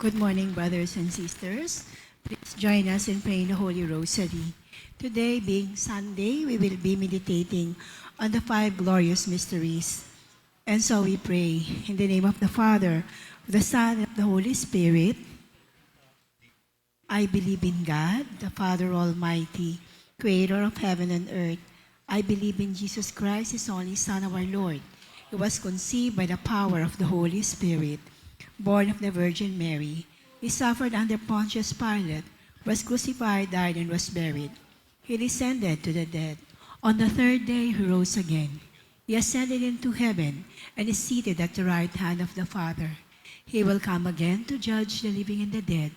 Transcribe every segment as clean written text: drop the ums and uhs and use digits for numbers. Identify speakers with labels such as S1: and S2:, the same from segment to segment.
S1: Good morning, brothers and sisters. Please join us in praying the Holy Rosary. Today, being Sunday, we will be meditating on the five glorious mysteries. And so we pray in the name of the Father, of the Son, and of the Holy Spirit. I believe in God, the Father Almighty, Creator of heaven and earth. I believe in Jesus Christ, His only Son, our Lord. He was conceived by the power of the Holy Spirit, born of the Virgin Mary. He suffered under Pontius Pilate, was crucified, died, and was buried. He descended to the dead. On the third day, He rose again. He ascended into heaven and is seated at the right hand of the Father. He will come again to judge the living and the dead.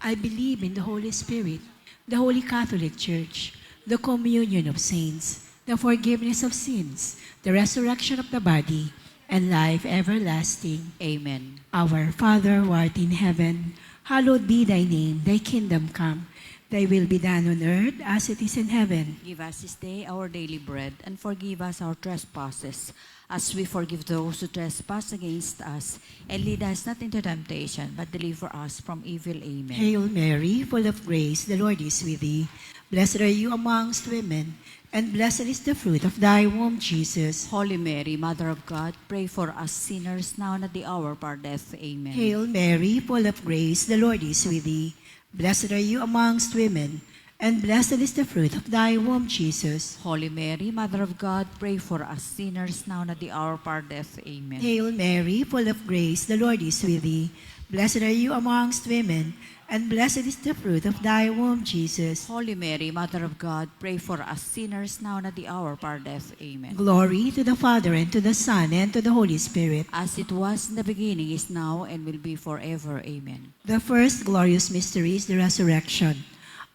S1: I believe in the Holy Spirit, the Holy Catholic Church, the communion of saints, the forgiveness of sins, the resurrection of the body, and life everlasting.
S2: Amen.
S1: Our Father, who art in heaven, hallowed be thy name. Thy kingdom come. Thy will be done on earth as it is in heaven.
S2: Give us this day our daily bread, and forgive us our trespasses, as we forgive those who trespass against us. And lead us not into temptation, but deliver us from evil. Amen.
S1: Hail Mary, full of grace, the Lord is with thee. Blessed are you amongst women, and blessed is the fruit of thy womb, Jesus.
S2: Holy Mary, Mother of God, pray for us sinners now and at the hour of our death. Amen.
S1: Hail Mary, full of grace, the Lord is with thee. Blessed are you amongst women, and blessed is the fruit of thy womb, Jesus.
S2: Holy Mary, Mother of God, pray for us sinners now and at the hour of our death. Amen.
S1: Hail Mary, full of grace, the Lord is with thee. Blessed are you amongst women, and blessed is the fruit of thy womb, Jesus.
S2: Holy Mary, Mother of God, pray for us sinners now and at the hour of our death. Amen.
S1: Glory to the Father, and to the Son, and to the Holy Spirit.
S2: As it was in the beginning, is now, and will be forever. Amen.
S1: The first glorious mystery is the resurrection.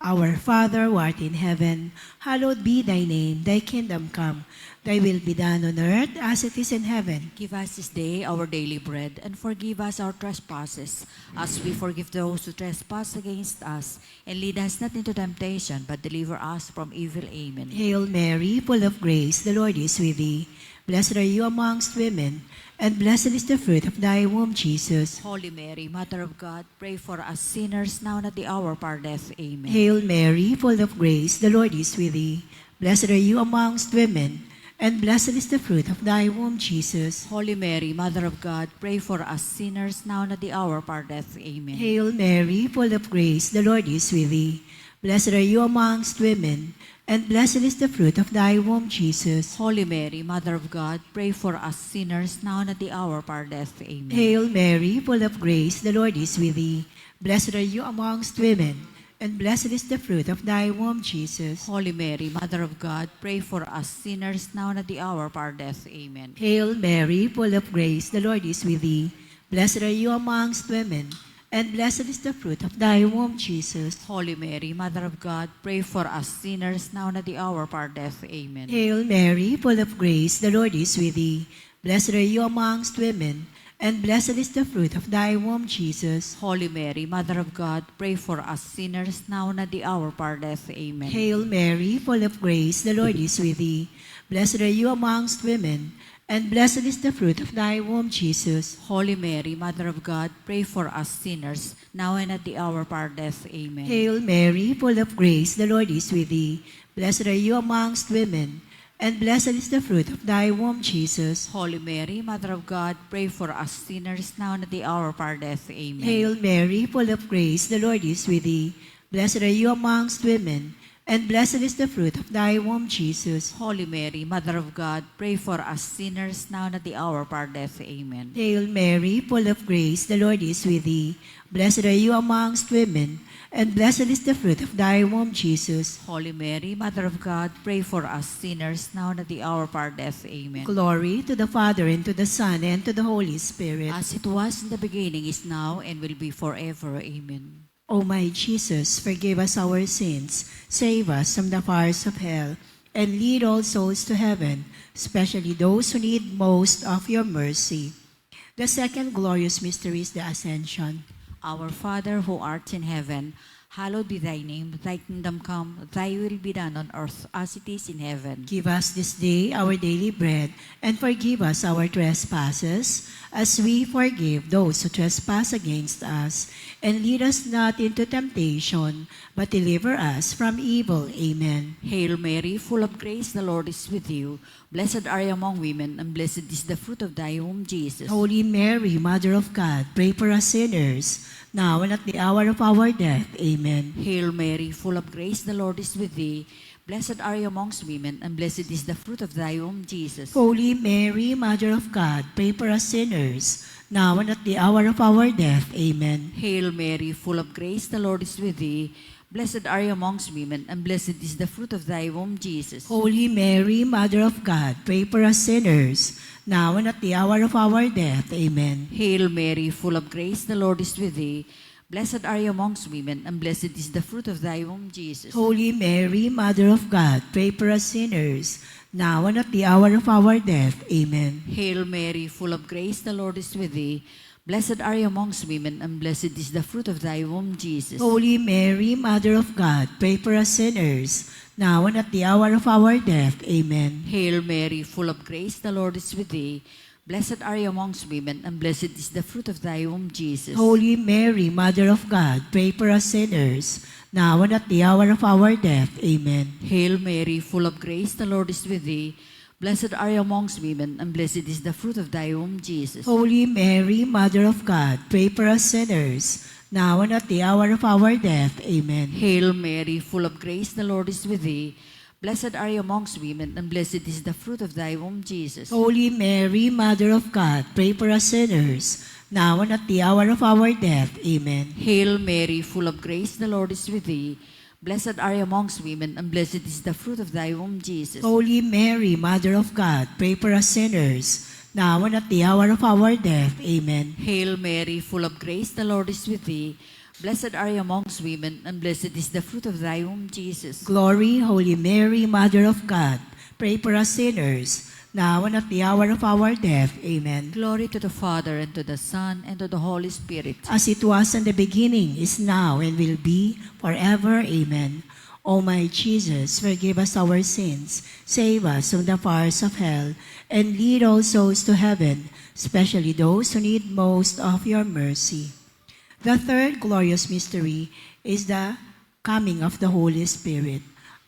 S1: Our Father, who art in heaven, hallowed be thy name. Thy kingdom come. Thy will be done on earth as it is in heaven.
S2: Give us this day our daily bread, and forgive us our trespasses, as we forgive those who trespass against us. And lead us not into temptation, but deliver us from evil. Amen.
S1: Hail Mary, full of grace, the Lord is with thee. Blessed are you amongst women, and blessed is the fruit of thy womb, Jesus.
S2: Holy Mary, Mother of God, pray for us sinners now and at the hour of our death. Amen.
S1: Hail Mary, full of grace, the Lord is with thee. Blessed are you amongst women, and blessed is the fruit of thy womb, Jesus.
S2: Holy Mary, Mother of God, pray for us sinners now and at the hour of our death. Amen.
S1: Hail Mary, full of grace, the Lord is with thee. Blessed are you amongst women, and blessed is the fruit of thy womb, Jesus.
S2: Holy Mary, Mother of God, pray for us sinners now and at the hour of our death. Amen.
S1: Hail Mary, full of grace, the Lord is with thee. Blessed are you amongst women, and blessed is the fruit of thy womb, Jesus.
S2: Holy Mary, Mother of God, pray for us sinners now and at the hour of our death. Amen.
S1: Hail Mary, full of grace, the Lord is with thee. Blessed are you amongst women, and blessed is the fruit of thy womb, Jesus.
S2: Holy Mary, Mother of God, pray for us sinners now and at the hour of our death. Amen.
S1: Hail Mary, full of grace, the Lord is with thee. Blessed are you amongst women, and blessed is the fruit of thy womb, Jesus.
S2: Holy Mary, Mother of God, pray for us sinners now and at the hour of our death. Amen.
S1: Hail Mary, full of grace, the Lord is with thee. Blessed are you amongst women, and blessed is the fruit of thy womb, Jesus.
S2: Holy Mary, Mother of God, pray for us sinners now and at the hour of our death. Amen.
S1: Hail Mary, full of grace, the Lord is with thee. Blessed are you amongst women, and blessed is the fruit of thy womb, Jesus.
S2: Holy Mary, Mother of God, pray for us sinners now and at the hour of our death. Amen.
S1: Hail Mary, full of grace, the Lord is with thee. Blessed are you amongst women, and blessed is the fruit of thy womb, Jesus.
S2: Holy Mary, Mother of God, pray for us sinners now and at the hour of our death. Amen.
S1: Hail Mary, full of grace, the Lord is with thee. Blessed are you amongst women, and blessed is the fruit of thy womb, Jesus.
S2: Holy Mary, Mother of God, pray for us sinners now and at the hour of our death. Amen.
S1: Glory to the Father, and to the Son, and to the Holy Spirit.
S2: As it was in the beginning, is now, and will be forever. Amen.
S1: O my Jesus, forgive us our sins, save us from the fires of hell, and lead all souls to heaven, especially those who need most of your mercy. The second glorious mystery is the Ascension.
S2: Our Father who art in heaven, Hallowed be thy name, thy kingdom come, thy will be done on earth as it is in heaven.
S1: Give us this day our daily bread, and forgive us our trespasses, as we forgive those who trespass against us. And lead us not into temptation, but deliver us from evil. Amen.
S2: Hail Mary, full of grace, the Lord is with you. Blessed are you among women, and blessed is the fruit of thy womb, Jesus.
S1: Holy Mary, Mother of God, pray for us sinners, now and at the hour of our death. Amen.
S2: Hail Mary, full of grace, the Lord is with thee. Blessed are you amongst women, and blessed is the fruit of thy womb, Jesus.
S1: Holy Mary, Mother of God, pray for us sinners, now and at the hour of our death. Amen.
S2: Hail Mary, full of grace, the Lord is with thee. Blessed are you amongst women, and blessed is the fruit of thy womb, Jesus.
S1: Holy Mary, Mother of God, pray for us sinners, now and at the hour of our death. Amen.
S2: Hail Mary, full of grace, the Lord is with thee. Blessed are you amongst women, and blessed is the fruit of thy womb, Jesus.
S1: Holy Mary, Mother of God, pray for us sinners, now and at the hour of our death. Amen.
S2: Hail Mary, full of grace, the Lord is with thee. Blessed are you amongst women, and blessed is the fruit of thy womb, Jesus.
S1: Holy Mary, Mother of God, pray for us sinners, now and at the hour of our death. Amen.
S2: Hail Mary, full of grace, the Lord is with thee. Blessed are you amongst women, and blessed is the fruit of thy womb, Jesus.
S1: Holy Mary, Mother of God, pray for us sinners, now and at the hour of our death. Amen.
S2: Hail Mary, full of grace, the Lord is with thee. Blessed are you amongst women, and blessed is the fruit of thy womb, Jesus.
S1: Holy Mary, Mother of God, pray for us sinners, now and at the hour of our death. Amen.
S2: Hail Mary, full of grace, the Lord is with thee. Blessed are you amongst women, and blessed is the fruit of thy womb, Jesus.
S1: Holy Mary, Mother of God, pray for us sinners, now and at the hour of our death. Amen.
S2: Hail Mary, full of grace, the Lord is with thee. Blessed are you amongst women, and blessed is the fruit of thy womb, Jesus.
S1: Holy Mary, Mother of God, pray for us sinners, now and at the hour of our death. Amen.
S2: Hail Mary, full of grace, the Lord is with thee. Blessed are you amongst women, and blessed is the fruit of thy womb, Jesus.
S1: Glory, Holy Mary, Mother of God, pray for us sinners, now and at the hour of our death. Amen.
S2: Glory to the Father, and to the Son, and to the Holy Spirit.
S1: As it was in the beginning, is now, and will be forever. Amen. O my Jesus, forgive us our sins, save us from the fires of hell, and lead all souls to heaven, especially those who need most of your mercy. The third glorious mystery is the coming of the Holy Spirit.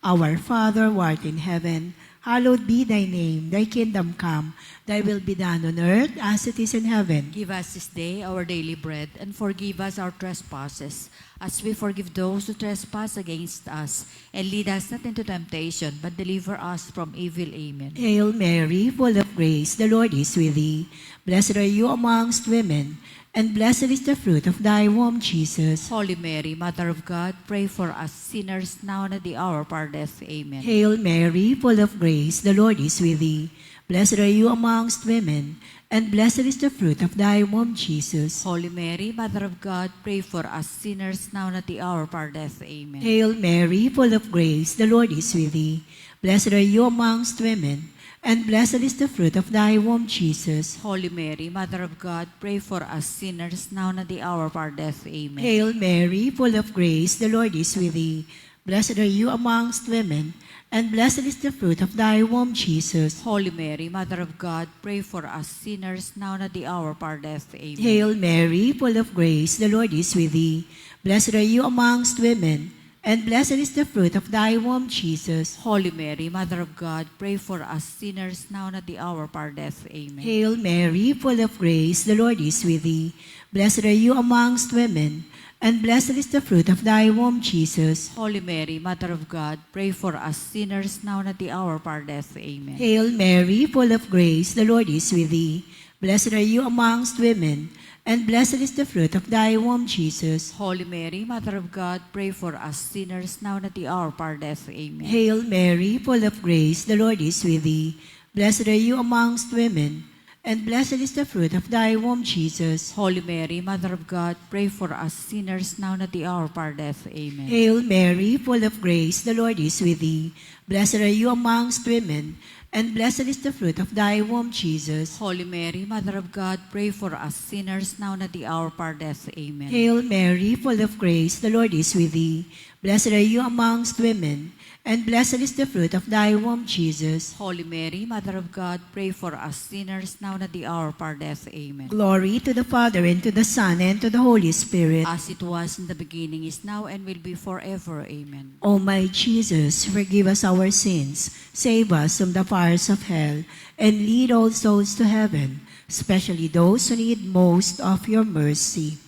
S1: Our Father, who art in heaven, hallowed be thy name. Thy kingdom come, thy will be done on earth as it is in heaven.
S2: Give us this day our daily bread, and forgive us our trespasses, as we forgive those who trespass against us. And lead us not into temptation, but deliver us from evil. Amen.
S1: Hail Mary, full of grace, the Lord is with thee. Blessed are you amongst women, and blessed is the fruit of thy womb, Jesus.
S2: Holy Mary, Mother of God, pray for us sinners now and at the hour of our death. Amen.
S1: Hail Mary, full of grace, the Lord is with thee. Blessed are you amongst women, and blessed is the fruit of thy womb, Jesus.
S2: Holy Mary, Mother of God, pray for us sinners now and at the hour of our death. Amen.
S1: Hail Mary, full of grace, the Lord is with thee. Blessed are you amongst women, and blessed is the fruit of thy womb, Jesus.
S2: Holy Mary, Mother of God, pray for us sinners now and at the hour of our death. Amen.
S1: Hail Mary, full of grace, the Lord is with thee. Blessed are you amongst women, and blessed is the fruit of thy womb, Jesus.
S2: Holy Mary, Mother of God, pray for us sinners now and at the hour of our death. Amen.
S1: Hail Mary, full of grace, the Lord is with thee. Blessed are you amongst women, and blessed is the fruit of thy womb, Jesus.
S2: Holy Mary, Mother of God, pray for us sinners now and at the hour of our death. Amen.
S1: Hail Mary, full of grace, the Lord is with thee. Blessed are you amongst women, and blessed is the fruit of thy womb, Jesus.
S2: Holy Mary, Mother of God, pray for us sinners now and at the hour of our death. Amen.
S1: Hail Mary, full of grace, the Lord is with thee. Blessed are you amongst women, and blessed is the fruit of thy womb, Jesus.
S2: Holy Mary, Mother of God, pray for us sinners now and at the hour of our death. Amen.
S1: Hail Mary, full of grace, the Lord is with thee. Blessed are you amongst women, and blessed is the fruit of thy womb, Jesus.
S2: Holy Mary, Mother of God, pray for us sinners now and at the hour of our death. Amen.
S1: Hail Mary, full of grace, the Lord is with thee. Blessed are you amongst women, and blessed is the fruit of thy womb, Jesus.
S2: Holy Mary, Mother of God, pray for us sinners now and at the hour of our death. Amen.
S1: Hail Mary, full of grace, the Lord is with thee. Blessed are you amongst women, and blessed is the fruit of thy womb, Jesus.
S2: Holy Mary, Mother of God, pray for us sinners now and at the hour of our death. Amen.
S1: Glory to the Father, and to the Son, and to the Holy Spirit.
S2: As it was in the beginning, is now, and will be forever. Amen.
S1: O my Jesus, forgive us our sins, save us from the fires of hell, and lead all souls to heaven, especially those who need most of your mercy.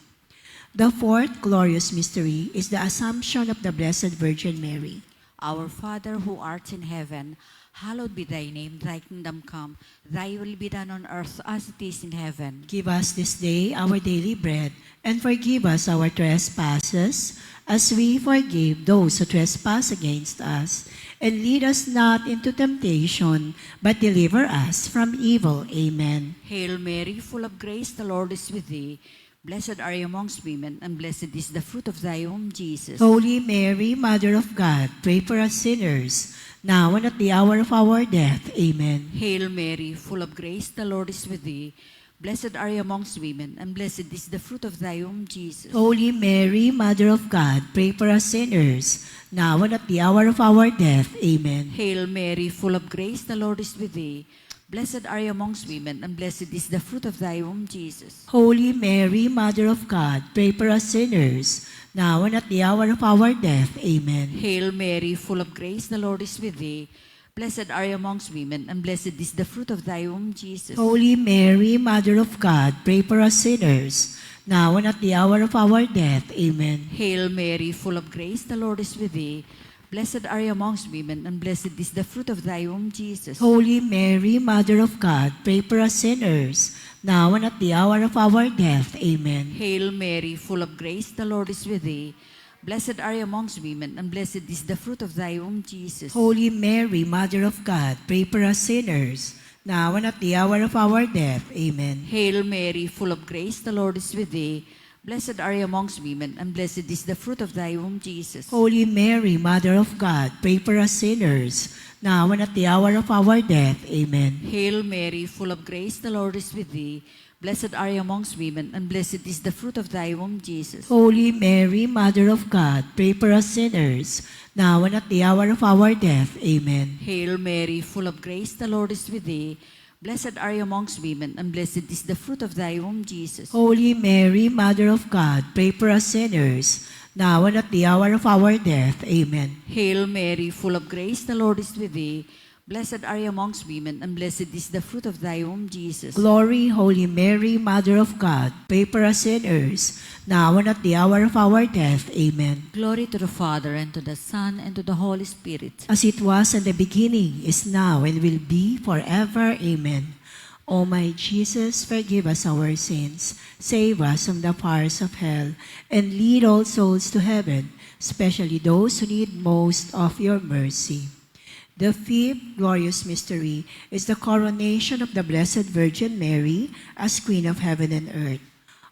S1: The fourth glorious mystery is the Assumption of the Blessed Virgin Mary.
S2: Our Father who art in heaven, hallowed be thy name. Thy kingdom come. Thy will be done on earth as it is in heaven.
S1: Give us this day our daily bread, and forgive us our trespasses, as we forgive those who trespass against us. And lead us not into temptation, but deliver us from evil. Amen.
S2: Hail Mary, full of grace, the Lord is with thee. Blessed are you amongst women, and blessed is the fruit of thy womb, Jesus.
S1: Holy Mary, Mother of God, pray for us sinners, now and at the hour of our death. Amen.
S2: Hail Mary, full of grace, the Lord is with thee. Blessed are you amongst women, and blessed is the fruit of thy womb, Jesus.
S1: Holy Mary, Mother of God, pray for us sinners, now and at the hour of our death. Amen.
S2: Hail Mary, full of grace, the Lord is with thee. Blessed are you amongst women, and blessed is the fruit of thy womb, Jesus.
S1: Holy Mary, Mother of God, pray for us sinners, now and at the hour of our death. Amen.
S2: Hail Mary, full of grace, the Lord is with thee. Blessed are you amongst women, and blessed is the fruit of thy womb, Jesus.
S1: Holy Mary, Mother of God, pray for us sinners, now and at the hour of our death. Amen.
S2: Hail Mary, full of grace, the Lord is with thee. Blessed are you amongst women, and blessed is the fruit of thy womb, Jesus.
S1: Holy Mary, Mother of God, pray for us sinners, now and at the hour of our death. Amen.
S2: Hail Mary, full of grace, the Lord is with thee. Blessed are you amongst women, and blessed is the fruit of thy womb, Jesus.
S1: Holy Mary, Mother of God, pray for us sinners, now and at the hour of our death. Amen.
S2: Hail Mary, full of grace, the Lord is with thee. Blessed are you amongst women, and blessed is the fruit of thy womb, Jesus.
S1: Holy Mary, Mother of God, pray for us sinners, now and at the hour of our death. Amen.
S2: Hail Mary, full of grace, the Lord is with thee. Blessed are you amongst women, and blessed is the fruit of thy womb, Jesus.
S1: Holy Mary, Mother of God, pray for us sinners, now and at the hour of our death. Amen.
S2: Hail Mary, full of grace, the Lord is with thee. Blessed are you amongst women, and blessed is the fruit of thy womb, Jesus.
S1: Holy Mary, Mother of God, pray for us sinners, now and at the hour of our death. Amen.
S2: Hail Mary, full of grace, the Lord is with thee. Blessed are you amongst women, and blessed is the fruit of thy womb, Jesus.
S1: Glory, Holy Mary, Mother of God, pray for us sinners, now and at the hour of our death. Amen.
S2: Glory to the Father, and to the Son, and to the Holy Spirit.
S1: As it was in the beginning, is now, and will be forever. Amen. O my Jesus, forgive us our sins, save us from the fires of hell, and lead all souls to heaven, especially those who need most of your mercy. The fifth glorious mystery is the coronation of the Blessed Virgin Mary as Queen of Heaven and Earth.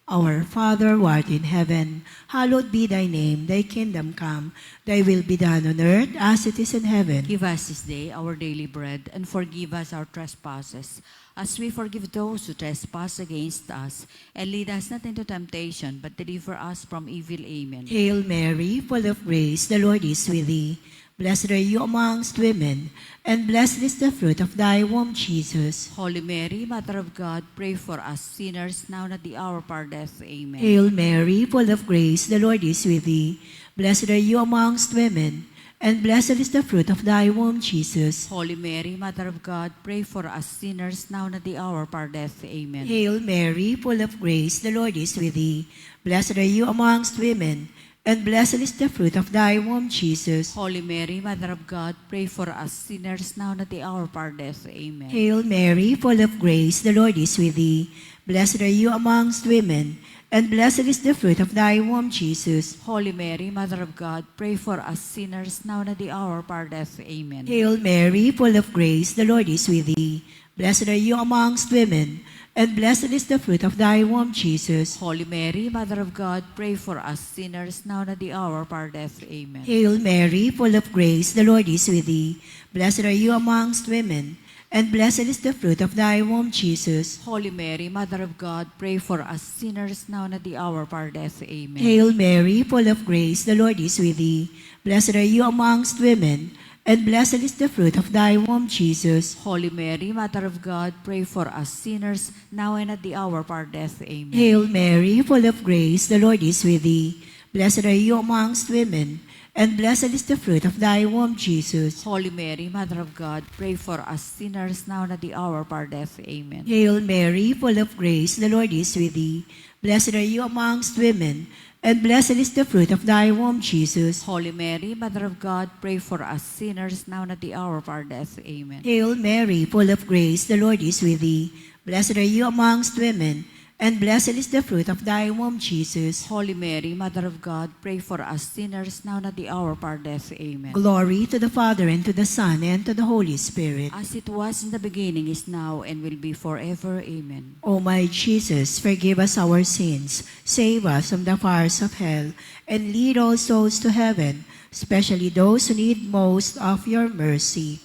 S1: Our Father, who art in heaven, hallowed be thy name. Thy kingdom come. Thy will be done on earth as it is in heaven.
S2: Give us this day our daily bread, and forgive us our trespasses, as we forgive those who trespass against us. And lead us not into temptation, but deliver us from evil. Amen.
S1: Hail Mary, full of grace, the Lord is with thee. Blessed are you amongst women, and blessed is the fruit of thy womb, Jesus.
S2: Holy Mary, Mother of God, pray for us sinners now and at the hour of our death. Amen.
S1: Hail Mary, full of grace, the Lord is with thee. Blessed are you amongst women, and blessed is the fruit of thy womb, Jesus.
S2: Holy Mary, Mother of God, pray for us sinners now and at the hour of our death. Amen.
S1: Hail Mary, full of grace, the Lord is with thee. Blessed are you amongst women, and blessed is the fruit of thy womb, Jesus.
S2: Holy Mary, Mother of God, pray for us sinners now and at the hour of our death. Amen.
S1: Hail Mary, full of grace, the Lord is with thee. Blessed are you amongst women, and blessed is the fruit of thy womb, Jesus.
S2: Holy Mary, Mother of God, pray for us sinners now and at the hour of our death. Amen.
S1: Hail Mary, full of grace, the Lord is with thee. Blessed are you amongst women, and blessed is the fruit of thy womb, Jesus.
S2: Holy Mary, Mother of God, pray for us sinners now and at the hour of our death. Amen.
S1: Hail Mary, full of grace, the Lord is with thee. Blessed are you amongst women, and blessed is the fruit of thy womb, Jesus.
S2: Holy Mary, Mother of God, pray for us sinners now and at the hour of our death. Amen.
S1: Hail Mary, full of grace, the Lord is with thee. Blessed are you amongst women, and blessed is the fruit of thy womb, Jesus.
S2: Holy Mary, Mother of God, pray for us sinners now and at the hour of our death. Amen.
S1: Hail Mary, full of grace, the Lord is with thee. Blessed are you amongst women, and blessed is the fruit of thy womb, Jesus.
S2: Holy Mary, Mother of God, pray for us sinners now and at the hour of our death. Amen.
S1: Hail Mary, full of grace, the Lord is with thee. Blessed are you amongst women, and blessed is the fruit of thy womb, Jesus.
S2: Holy Mary, Mother of God, pray for us sinners now and at the hour of our death. Amen.
S1: Hail Mary, full of grace, the Lord is with thee. Blessed are you amongst women, and blessed is the fruit of thy womb, Jesus.
S2: Holy Mary, Mother of God, pray for us sinners now and at the hour of our death. Amen.
S1: Glory to the Father, and to the Son, and to the Holy Spirit.
S2: As it was in the beginning, is now, and will be forever. Amen.
S1: O my Jesus, forgive us our sins, save us from the fires of hell, and lead all souls to heaven, especially those who need most of your mercy.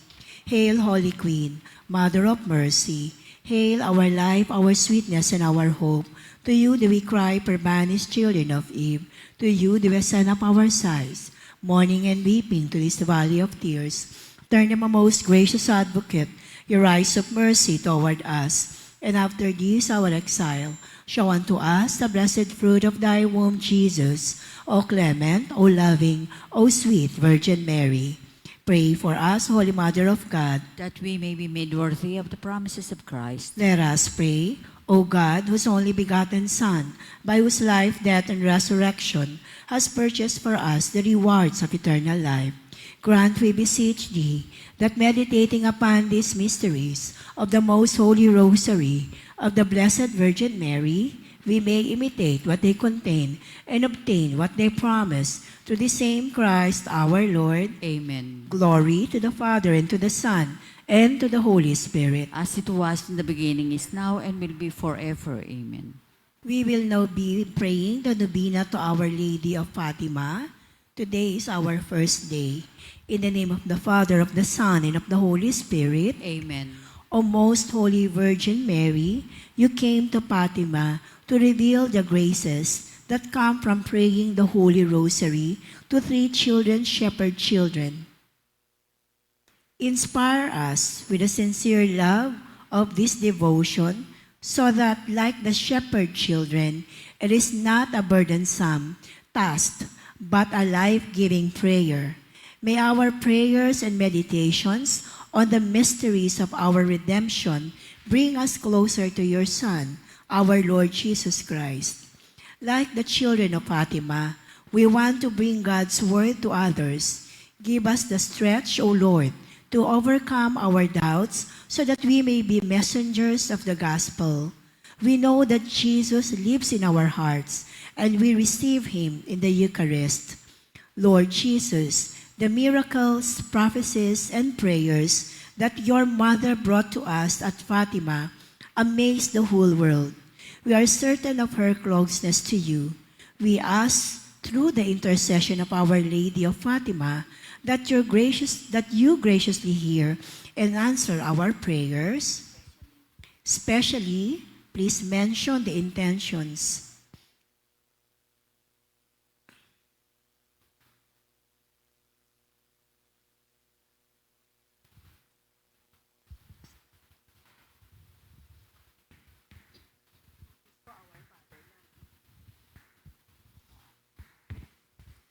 S1: Hail, Holy Queen, Mother of Mercy. Hail, our life, our sweetness, and our hope. To you do we cry, poor banished children of Eve. To you do we send up our sighs, mourning and weeping to this valley of tears. Turn them, a most gracious advocate, your eyes of mercy toward us. And after this our exile, show unto us the blessed fruit of thy womb, Jesus. O clement, O loving, O sweet Virgin Mary. Pray for us, Holy Mother of God.
S2: That we may be made worthy of the promises of Christ.
S1: Let us pray. O God, whose only begotten Son, by whose life, death, and resurrection has purchased for us the rewards of eternal life, grant, we beseech thee, that meditating upon these mysteries of the most holy rosary of the Blessed Virgin Mary, we may imitate what they contain and obtain what they promise, through the same Christ our Lord.
S2: Amen.
S1: Glory to the Father, and to the Son, and to the Holy Spirit.
S2: As it was in the beginning, is now, and will be forever. Amen.
S1: We will now be praying the novena to Our Lady of Fatima. Today is our first day. In the name of the Father, of the Son, and of the Holy Spirit.
S2: Amen.
S1: O most holy Virgin Mary, you came to Fatima to reveal the graces that come from praying the Holy Rosary to 3 children, shepherd children. Inspire us with a sincere love of this devotion, so that, like the shepherd children, it is not a burdensome task, but a life-giving prayer. May our prayers and meditations on the mysteries of our redemption bring us closer to your Son, our Lord Jesus Christ. Like the children of Fatima, we want to bring God's word to others. Give us the strength, O Lord, to overcome our doubts, so that we may be messengers of the gospel. We know that Jesus lives in our hearts, and we receive him in the Eucharist. Lord Jesus, the miracles, prophecies, and prayers that your mother brought to us at Fatima amazed the whole world. We are certain of her closeness to you. We ask, through the intercession of Our Lady of Fatima, that you graciously hear and answer our prayers. Especially, please mention the intentions.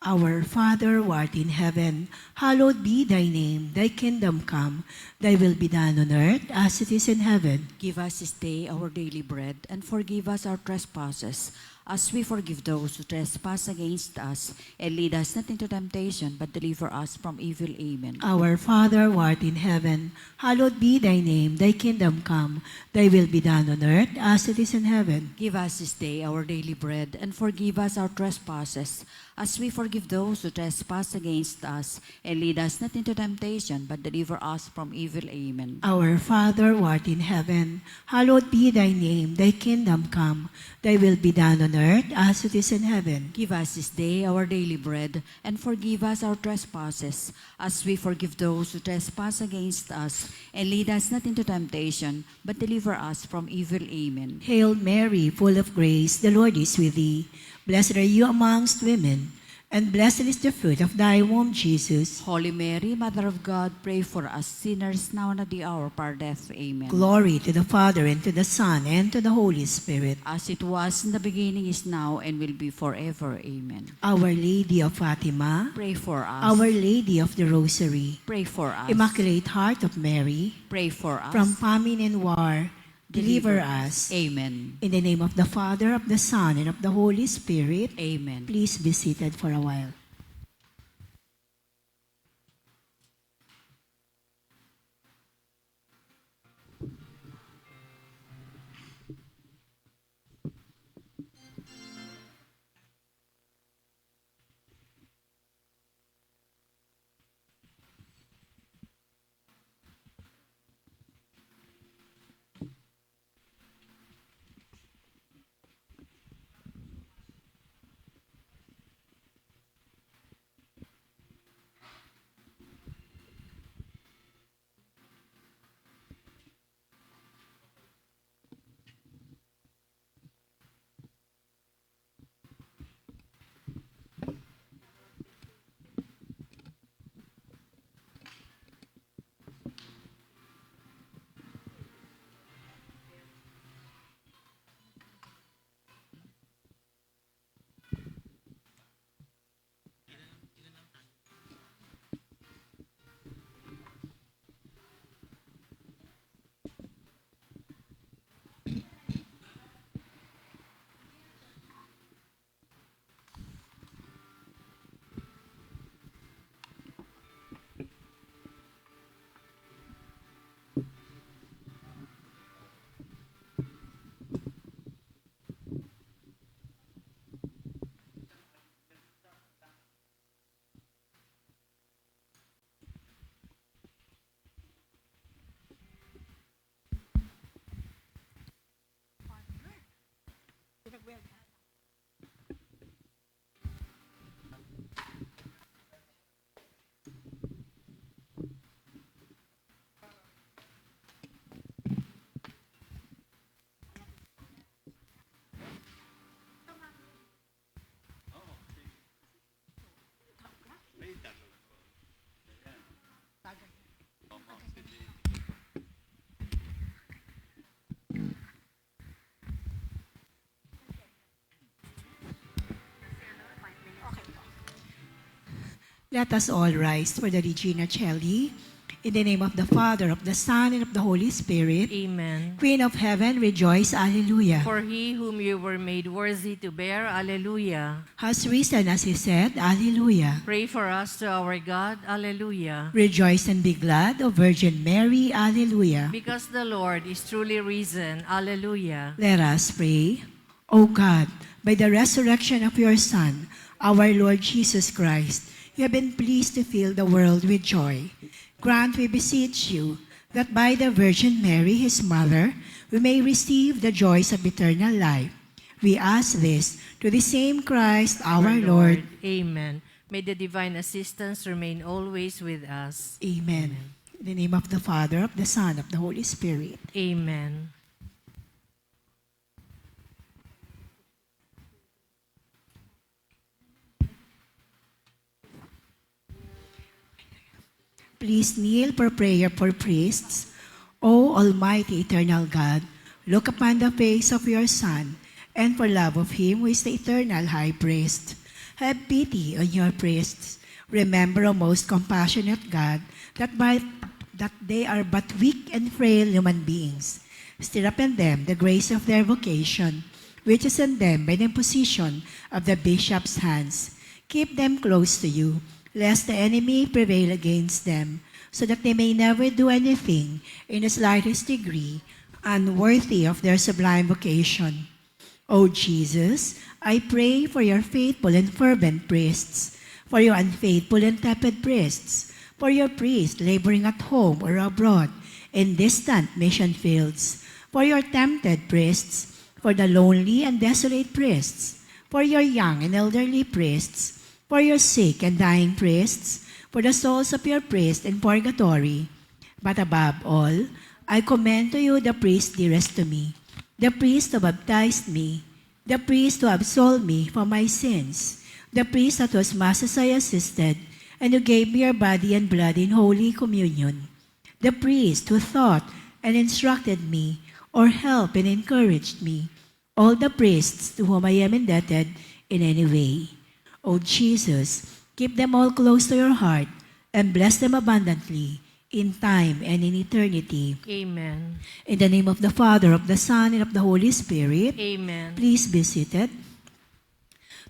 S1: Our Father, who art in heaven, hallowed be thy name. Thy kingdom come, thy will be done on earth as it is in heaven.
S2: Give us this day our daily bread, and forgive us our trespasses, as we forgive those who trespass against us. And lead us not into temptation, but deliver us from evil. Amen.
S1: Our Father, who art in heaven, hallowed be thy name. Thy kingdom come, thy will be done on earth as it is in heaven.
S2: Give us this day our daily bread, and forgive us our trespasses, as we forgive those who trespass against us. And lead us not into temptation, but deliver us from evil. Amen.
S1: Our Father, who art in heaven, hallowed be thy name. Thy kingdom come. Thy will be done on earth as it is in heaven.
S2: Give us this day our daily bread, and forgive us our trespasses, as we forgive those who trespass against us. And lead us not into temptation, but deliver us from evil. Amen.
S1: Hail Mary, full of grace, the Lord is with thee. Blessed are you amongst women, and blessed is the fruit of thy womb, Jesus.
S2: Holy Mary, Mother of God, pray for us sinners now and at the hour of our death. Amen.
S1: Glory to the Father, and to the Son, and to the Holy Spirit.
S2: As it was in the beginning, is now, and will be forever. Amen.
S1: Our Lady of Fatima,
S2: Pray for us.
S1: Our Lady of the Rosary,
S2: Pray for us.
S1: Immaculate Heart of Mary,
S2: Pray for us.
S1: from famine and war, deliver us.
S2: Amen.
S1: In the name of the Father, of the Son, and of the Holy Spirit,
S2: Amen.
S1: please be seated for a while. Let us all rise for the Regina Coeli. In the name of the Father, of the Son, and of the Holy Spirit.
S3: Amen.
S1: Queen of heaven, rejoice, Alleluia.
S3: For he whom you were made worthy to bear, Alleluia.
S1: Has risen as he said, Alleluia.
S3: Pray for us to our God, Alleluia.
S1: Rejoice and be glad, O Virgin Mary, Alleluia.
S3: Because the Lord is truly risen, Alleluia.
S1: Let us pray. O God, by the resurrection of your Son, our Lord Jesus Christ, you have been pleased to fill the world with joy. Grant, we beseech you, that by the Virgin Mary, his mother, we may receive the joys of eternal life. We ask this to the same Christ our Lord.
S3: Amen. May the divine assistance remain always with us.
S1: Amen. In the name of the Father, of the Son, of the Holy Spirit.
S3: Amen.
S1: Please kneel for prayer for priests. O Almighty Eternal God, look upon the face of your Son, and for love of him who is the eternal High Priest, have pity on your priests. Remember, O most compassionate God, that they are but weak and frail human beings. Stir up in them the grace of their vocation, which is in them by the imposition of the bishop's hands. Keep them close to you, lest the enemy prevail against them, so that they may never do anything in the slightest degree unworthy of their sublime vocation. O Jesus, I pray for your faithful and fervent priests, for your unfaithful and tepid priests, for your priests laboring at home or abroad in distant mission fields, for your tempted priests, for the lonely and desolate priests, for your young and elderly priests, for your sick and dying priests, for the souls of your priests in purgatory. But above all, I commend to you the priest dearest to me, the priest who baptized me, the priest who absolved me for my sins, the priest at whose masses I assisted, and who gave me your body and blood in holy communion, the priest who taught and instructed me, or helped and encouraged me, all the priests to whom I am indebted in any way. O Jesus, keep them all close to your heart and bless them abundantly in time and in eternity.
S3: Amen.
S1: In the name of the Father, of the Son, and of the Holy Spirit,
S3: Amen.
S1: please be seated.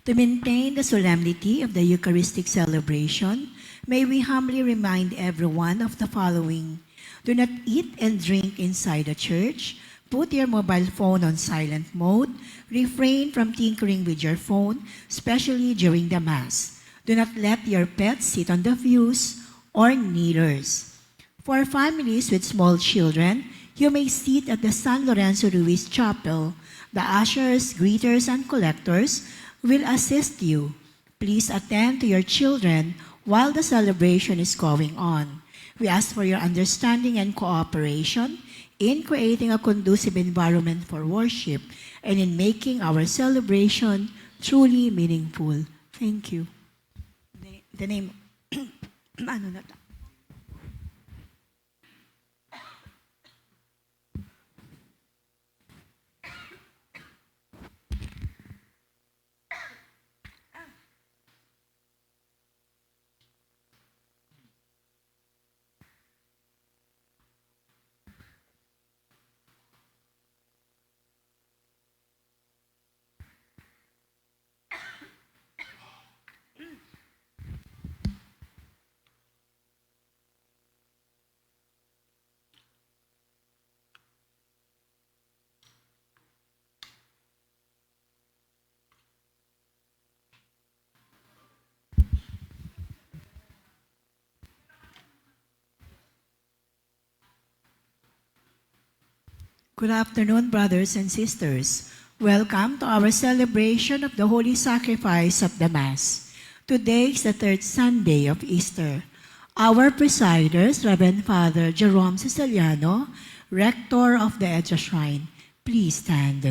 S1: To maintain the solemnity of the Eucharistic celebration, may we humbly remind everyone of the following. Do not eat and drink inside the church. Put your mobile phone on silent mode. Refrain from tinkering with your phone, especially during the Mass. Do not let your pets sit on the pews or kneelers. For families with small children, you may sit at the San Lorenzo Ruiz Chapel. The ushers, greeters, and collectors will assist you. Please attend to your children while the celebration is going on. We ask for your understanding and cooperation in creating a conducive environment for worship and in making our celebration truly meaningful. Thank you. The name, ano na to? Good afternoon, brothers and sisters. Welcome to our celebration of the Holy Sacrifice of the Mass. Today is the third Sunday of Easter. Our presiders, Reverend Father Jerome Siciliano, Rector of the Edsa Shrine, please stand.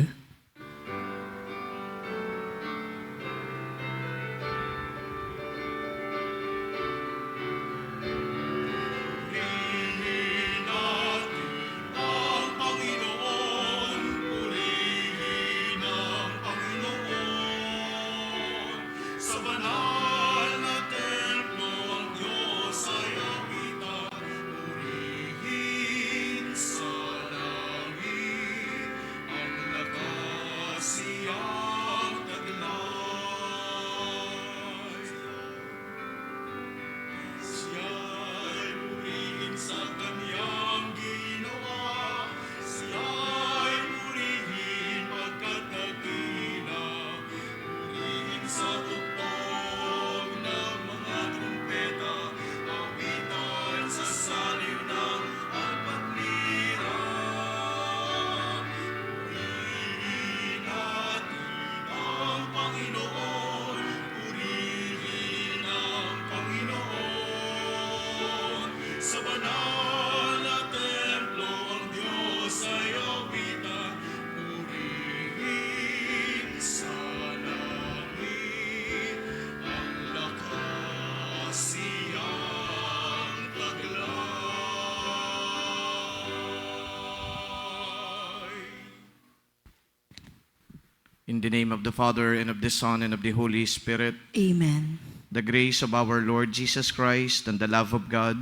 S4: In the name of the Father, and of the Son, and of the Holy Spirit.
S1: Amen.
S4: The grace of our Lord Jesus Christ, and the love of God,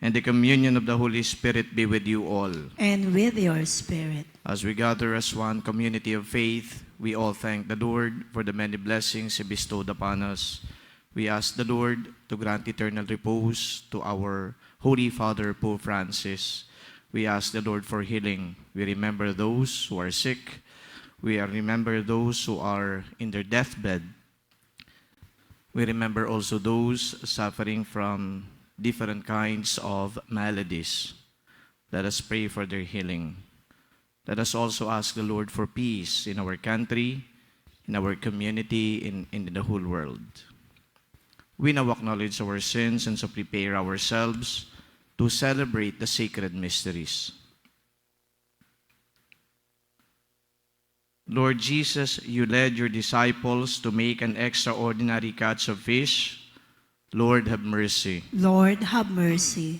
S4: and the communion of the Holy Spirit be with you all.
S1: And with your spirit.
S4: As we gather as one community of faith, we all thank the Lord for the many blessings He bestowed upon us. We ask the Lord to grant eternal repose to our Holy Father, Pope Francis. We ask the Lord for healing. We remember those who are sick, We remember those who are in their deathbed. We remember also those suffering from different kinds of maladies. Let us pray for their healing. Let us also ask the Lord for peace in our country, in our community, in the whole world. We now acknowledge our sins and so prepare ourselves to celebrate the sacred mysteries. Lord Jesus, you led your disciples to make an extraordinary catch of fish. Lord, have mercy.
S1: Lord, have mercy.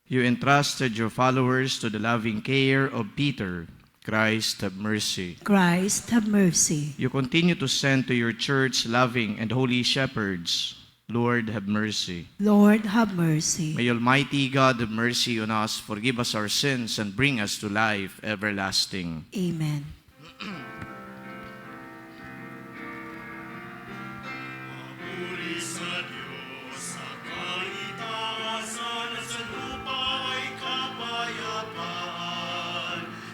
S4: You entrusted your followers to the loving care of Peter. Christ, have mercy.
S1: Christ, have mercy.
S4: You continue to send to your church loving and holy shepherds. Lord, have mercy.
S1: Lord, have mercy.
S4: May Almighty God have mercy on us, forgive us our sins, and bring us to life everlasting.
S1: Amen.
S5: Papuri sa Diyos, sa kaitaasan at sa lupa ay kapayapaan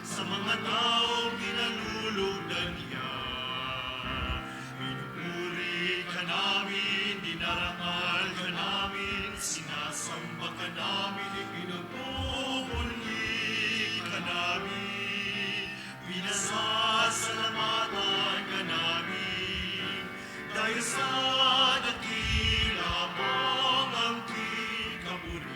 S5: sa mga taong ginalulugdan niya. Pinupuri ka namin, dinarangal ka namin, sinasamba ka namin, ipinagpupuli ka namin, pinasasalamatan ka namin, dahil sa dakila mong angking kaburihan.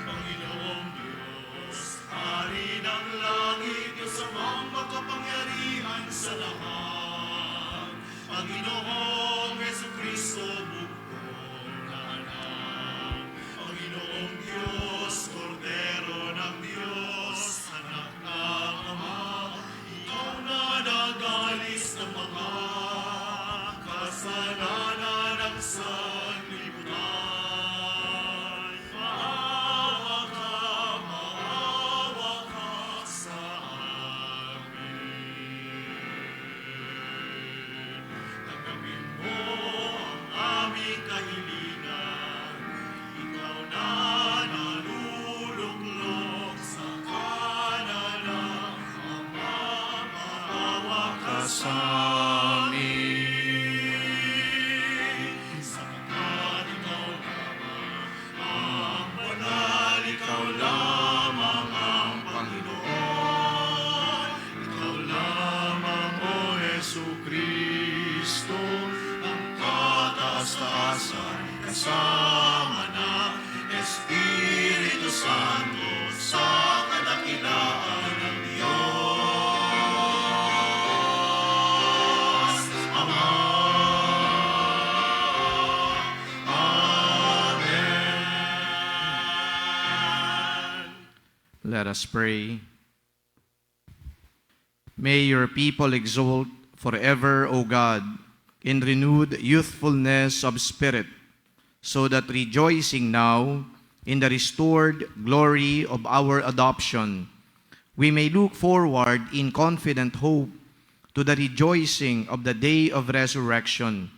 S5: Panginoong Diyos, Hari ng langit, Diyos amang makapangyarihan sa lahat. Panginoong Jesucristo, bugtong na anak. Panginoong Diyos, Kordero ng Diyos, anak ng Ama, ikaw na nagalis ng mga kasalanan ng sanlibutan. Maawa ka sa amin. Tanggapin mo ang aming kahilingan. Ikaw na naluluklok sa kanan ng Ama, maawa ka sa amin. Sapagkat ikaw lamang ang banal, ikaw lamang ang Panginoon. Ikaw lamang, O Jesucristo, ang kataas-taasan kasama ng Espiritu Santo sa kadakilaan ng Diyos Ama. Amen.
S4: Let us pray. May your people exult forever, O God, in renewed youthfulness of spirit, so that rejoicing now in the restored glory of our adoption, we may look forward in confident hope to the rejoicing of the day of resurrection,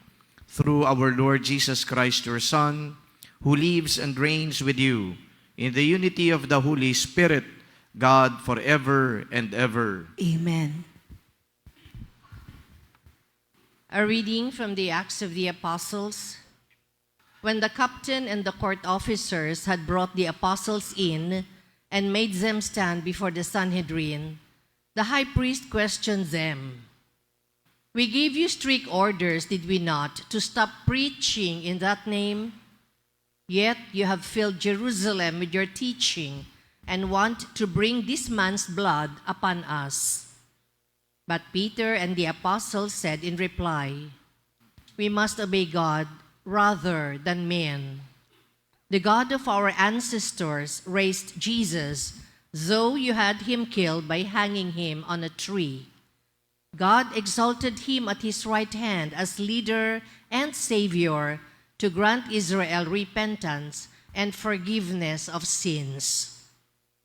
S4: through our Lord Jesus Christ, your Son, who lives and reigns with you in the unity of the Holy Spirit, God, forever and ever.
S1: Amen.
S3: A reading from the Acts of the Apostles. When the captain and the court officers had brought the apostles in and made them stand before the Sanhedrin, the high priest questioned them. We gave you strict orders, did we not, to stop preaching in that name? Yet you have filled Jerusalem with your teaching and want to bring this man's blood upon us. But Peter and the apostles said in reply, we must obey God rather than men. The God of our ancestors raised Jesus, though you had him killed by hanging him on a tree. God exalted him at his right hand as leader and Savior to grant Israel repentance and forgiveness of sins.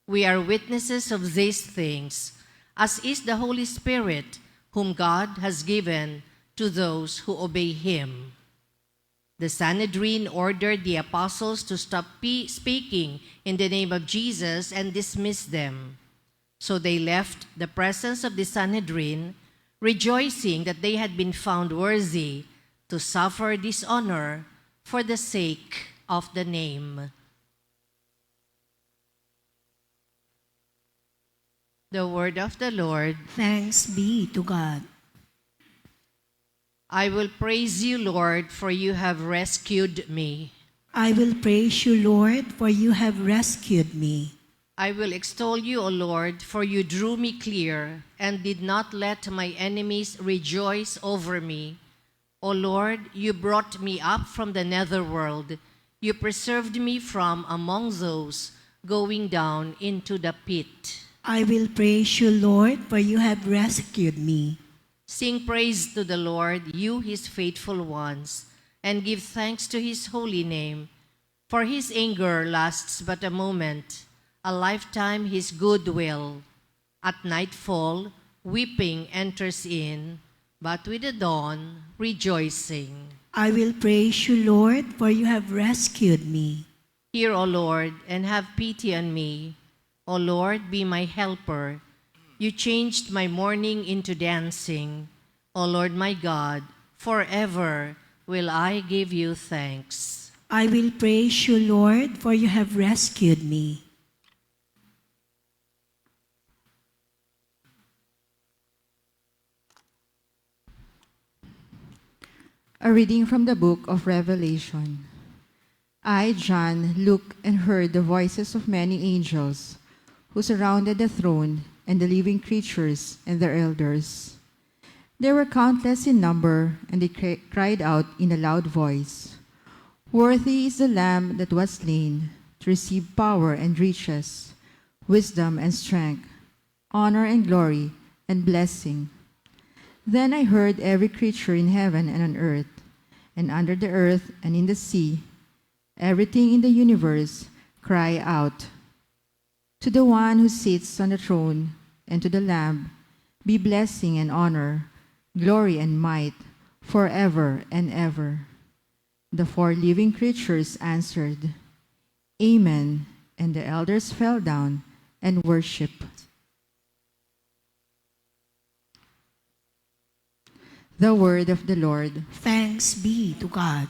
S3: We are witnesses of these things, as is the Holy Spirit, whom God has given to those who obey him. The Sanhedrin ordered the apostles to stop speaking in the name of Jesus and dismiss them. So they left the presence of the Sanhedrin, rejoicing that they had been found worthy to suffer dishonor for the sake of the name. The word of the Lord.
S1: Thanks be to God.
S3: I will praise you, Lord, for you have rescued me.
S1: I will praise you, Lord, for you have rescued me.
S3: I will extol you, O Lord, for you drew me clear and did not let my enemies rejoice over me. O Lord, you brought me up from the netherworld. You preserved me from among those going down into the pit.
S1: I will praise you, Lord, for you have rescued me.
S3: Sing praise to the Lord, you his faithful ones, and give thanks to his holy name. For his anger lasts but a moment, a lifetime his goodwill. At nightfall, weeping enters in, but with the dawn, rejoicing.
S1: I will praise you, Lord, for you have rescued me.
S3: Hear, O Lord, and have pity on me. O Lord, be my helper. You changed my mourning into dancing. O Lord my God, forever will I give you thanks.
S1: I will praise you, Lord, for you have rescued me.
S6: A reading from the book of Revelation. I, John, looked and heard the voices of many angels who surrounded the throne and the living creatures and their elders. They were countless in number, and they cried out in a loud voice, "Worthy is the Lamb that was slain to receive power and riches, wisdom and strength, honor and glory and blessing." Then I heard every creature in heaven and on earth, and under the earth and in the sea, everything in the universe cry out, "To the one who sits on the throne and to the Lamb be blessing and honor, glory and might, forever and ever." The four living creatures answered, "Amen," and the elders fell down and worshipped. The word of the Lord.
S1: Thanks be to God.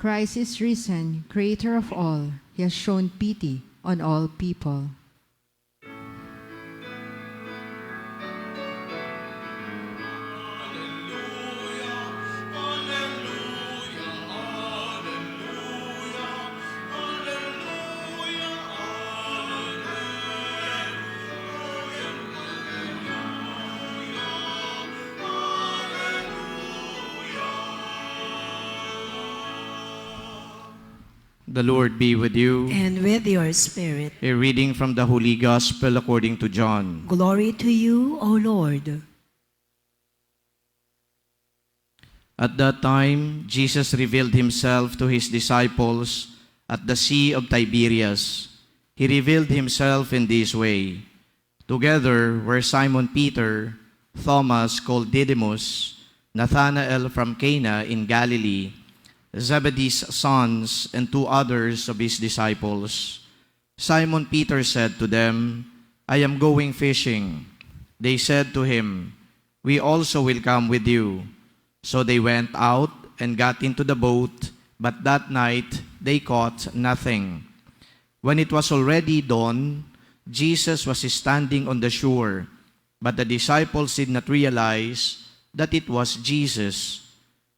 S6: Christ is risen, creator of all. He has shown pity on all people.
S4: The Lord be with you.
S1: And with your spirit.
S4: A reading from the Holy Gospel according to John.
S1: Glory to you, O Lord.
S4: At that time, Jesus revealed himself to his disciples at the Sea of Tiberias. He revealed himself in this way. Together were Simon Peter, Thomas called Didymus, Nathanael from Cana in Galilee, Zebedee's sons, and two others of his disciples. Simon Peter said to them, "I am going fishing." They said to him, "We also will come with you." So they went out and got into the boat, but that night they caught nothing. When it was already dawn, Jesus was standing on the shore, but the disciples did not realize that it was Jesus.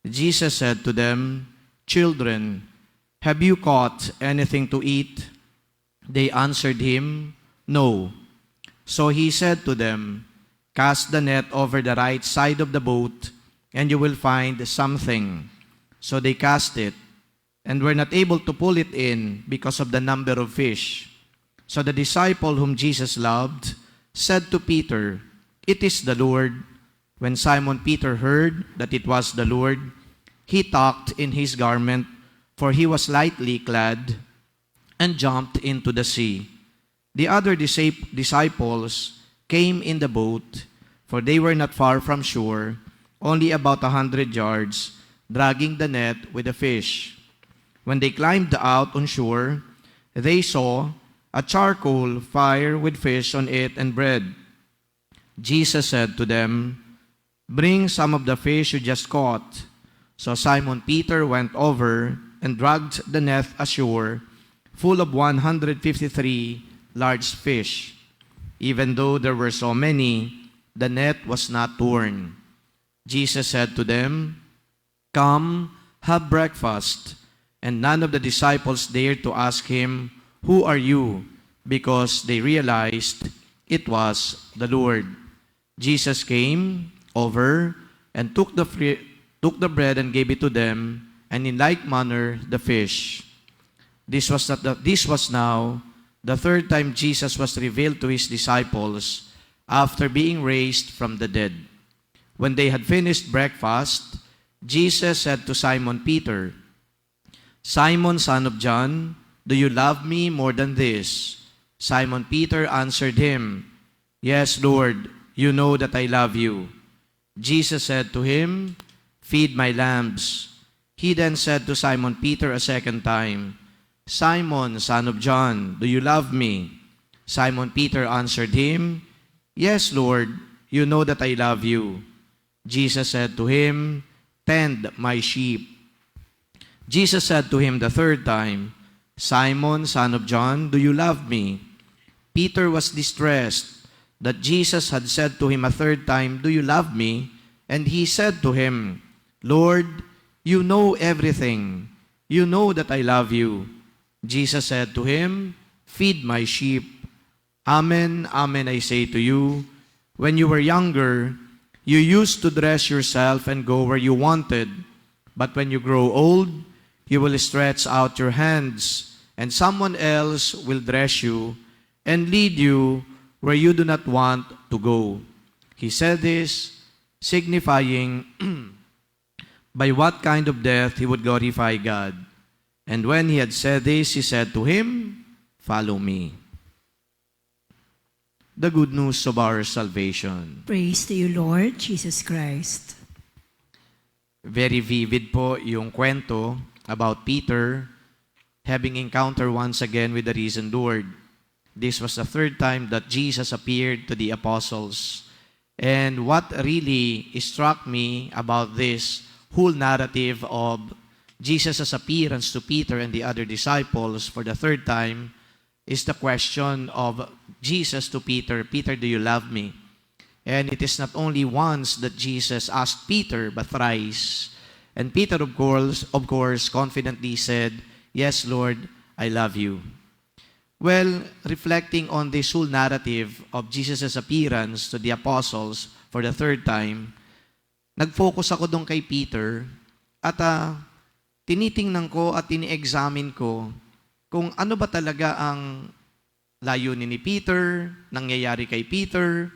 S4: Jesus said to them, "Children, have you caught anything to eat?" They answered him, "No." So he said to them, "Cast the net over the right side of the boat, and you will find something." So they cast it, and were not able to pull it in because of the number of fish. So the disciple whom Jesus loved said to Peter, "It is the Lord." When Simon Peter heard that it was the Lord, he tucked in his garment, for he was lightly clad, and jumped into the sea. The other disciples came in the boat, for they were not far from shore, only about 100 yards, dragging the net with the fish. When they climbed out on shore, they saw a charcoal fire with fish on it and bread. Jesus said to them, "Bring some of the fish you just caught." So Simon Peter went over and dragged the net ashore, full of 153 large fish. Even though there were so many, the net was not torn. Jesus said to them, "Come, have breakfast." And none of the disciples dared to ask him, "Who are you?" because they realized it was the Lord. Jesus came over and took the bread and gave it to them, and in like manner the fish. This was now the third time Jesus was revealed to his disciples after being raised from the dead. When they had finished breakfast, Jesus said to Simon Peter, "Simon, son of John, do you love me more than this?" Simon Peter answered him, "Yes, Lord, you know that I love you." Jesus said to him, "Feed my lambs." He then said to Simon Peter a second time, "Simon, son of John, do you love me?" Simon Peter answered him, "Yes, Lord, you know that I love you." Jesus said to him, "Tend my sheep." Jesus said to him the third time, "Simon, son of John, do you love me?" Peter was distressed that Jesus had said to him a third time, "Do you love me?" And he said to him, "Lord, you know everything. You know that I love you." Jesus said to him, "Feed my sheep. Amen, amen, I say to you, when you were younger, you used to dress yourself and go where you wanted. But when you grow old, you will stretch out your hands, and someone else will dress you and lead you where you do not want to go." He said this, signifying by what kind of death he would glorify God. And when he had said this, he said to him, "Follow me." The good news of our salvation.
S1: Praise to you, Lord Jesus Christ.
S4: Very vivid po yung kwento about Peter having encounter once again with the risen Lord. This was the third time that Jesus appeared to the apostles. And what really struck me about this whole narrative of Jesus' appearance to Peter and the other disciples for the third time is the question of Jesus to Peter, "Peter, do you love me?" And it is not only once that Jesus asked Peter, but thrice. And Peter, of course, confidently said, "Yes, Lord, I love you." Well, reflecting on this whole narrative of Jesus' appearance to the apostles for the third time, nag-focus ako doon kay Peter at tinitingnan ko at tini-examine ko kung ano ba talaga ang layunin ni Peter, nangyayari kay Peter,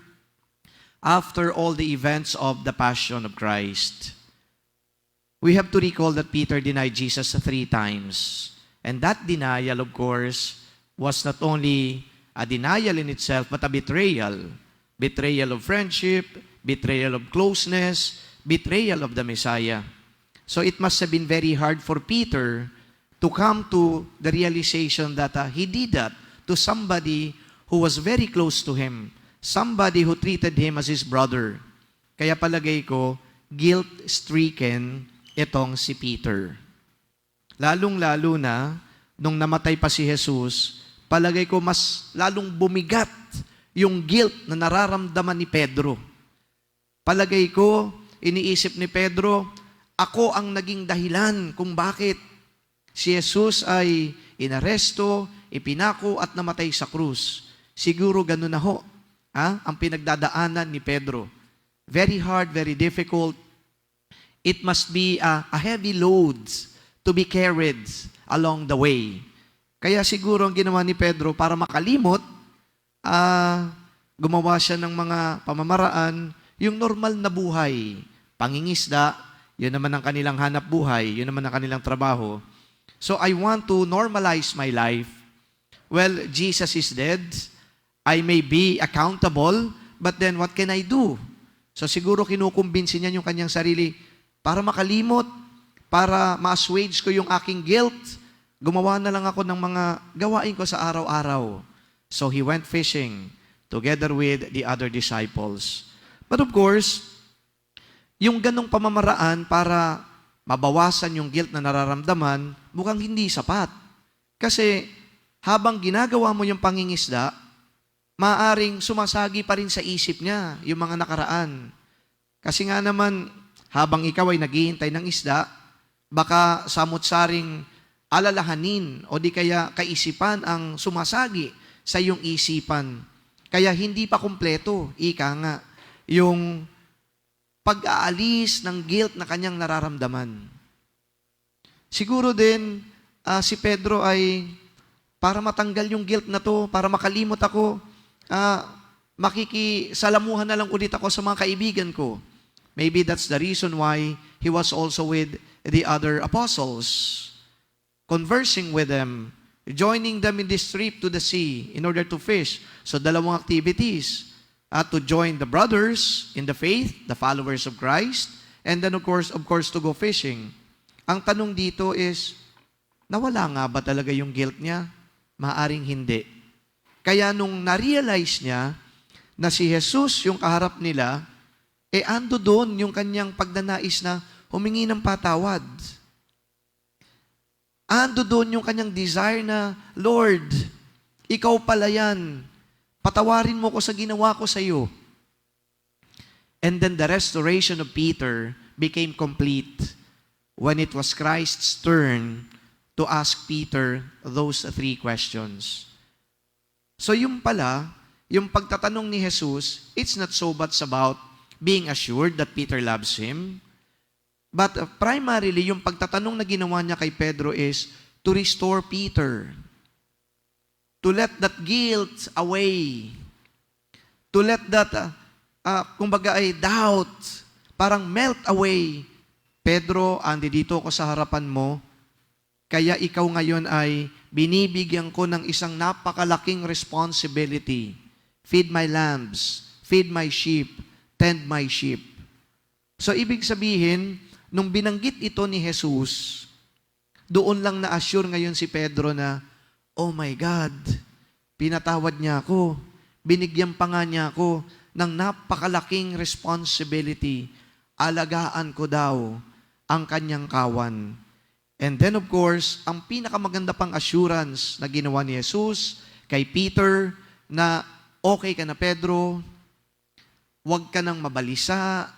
S4: after all the events of the Passion of Christ. We have to recall that Peter denied Jesus 3 times. And that denial, of course, was not only a denial in itself, but a betrayal. Betrayal of friendship, betrayal of closeness, betrayal of the Messiah. So it must have been very hard for Peter to come to the realization that he did that to somebody who was very close to him, somebody who treated him as his brother. Kaya palagay ko, guilt-stricken itong si Peter. Lalong-lalo na, nung namatay pa si Jesus, palagay ko mas lalong bumigat yung guilt na nararamdaman ni Pedro. Palagay ko, iniisip ni Pedro, ako ang naging dahilan kung bakit si Jesus ay inaresto, ipinako at namatay sa krus. Siguro ganun na ho, ang pinagdadaanan ni Pedro. Very hard, very difficult. It must be a heavy load
S7: to be carried along the way. Kaya siguro ang ginawa ni Pedro para makalimot, gumawa siya ng mga pamamaraan, yung normal na buhay, pangingisda, yun naman ang kanilang hanap buhay, yun naman ang kanilang trabaho. So I want to normalize my life. Well, Jesus is dead. I may be accountable, but then what can I do? So siguro kinukumbinsin niya yung kanyang sarili para makalimot, para ma-assuage ko yung aking guilt. Gumawa na lang ako ng mga gawain ko sa araw-araw. So he went fishing together with the other disciples. But of course, yung ganong pamamaraan para mabawasan yung guilt na nararamdaman, mukhang hindi sapat. Kasi habang ginagawa mo yung pangingisda, maaring sumasagi pa rin sa isip niya yung mga nakaraan. Kasi nga naman, habang ikaw ay naghihintay ng isda, baka samot-saring alalahanin o di kaya kaisipan ang sumasagi sa iyong isipan. Kaya hindi pa kumpleto, ika nga, yung pag-aalis ng guilt na kanyang nararamdaman. Siguro din, si Pedro ay para matanggal yung guilt na to, para makalimot ako, makikisalamuhan na lang ulit ako sa mga kaibigan ko. Maybe that's the reason why he was also with the other apostles, conversing with them, joining them in this trip to the sea in order to fish. So dalawang activities, to join the brothers in the faith, the followers of Christ, and then of course, to go fishing. Ang tanong dito is, nawala nga ba talaga yung guilt niya? Maaring hindi. Kaya nung na-realize niya na si Jesus yung kaharap nila, ando doon yung kanyang pagnanais na humingi ng patawad. Ando doon yung kanyang desire na, Lord, ikaw pala yan. Patawarin mo ko sa ginawa ko sa iyo. And then the restoration of Peter became complete when it was Christ's turn to ask Peter those 3 questions. So yung pala, yung pagtatanong ni Jesus, it's not so much about being assured that Peter loves him, but primarily, yung pagtatanong na ginawa niya kay Pedro is to restore Peter, to let that guilt away, to let that, kumbaga ay doubt, parang melt away. Pedro, andi dito ako sa harapan mo, kaya ikaw ngayon ay binibigyan ko ng isang napakalaking responsibility. Feed my lambs, feed my sheep, tend my sheep. So ibig sabihin, nung binanggit ito ni Jesus, doon lang na-assure ngayon si Pedro na, oh my God, pinatawad niya ako, binigyan pa nga niya ako ng napakalaking responsibility. Alagaan ko daw ang kanyang kawan. And then of course, ang pinakamaganda pang assurance na ginawa ni Jesus kay Peter na okay ka na Pedro, huwag ka nang mabalisa,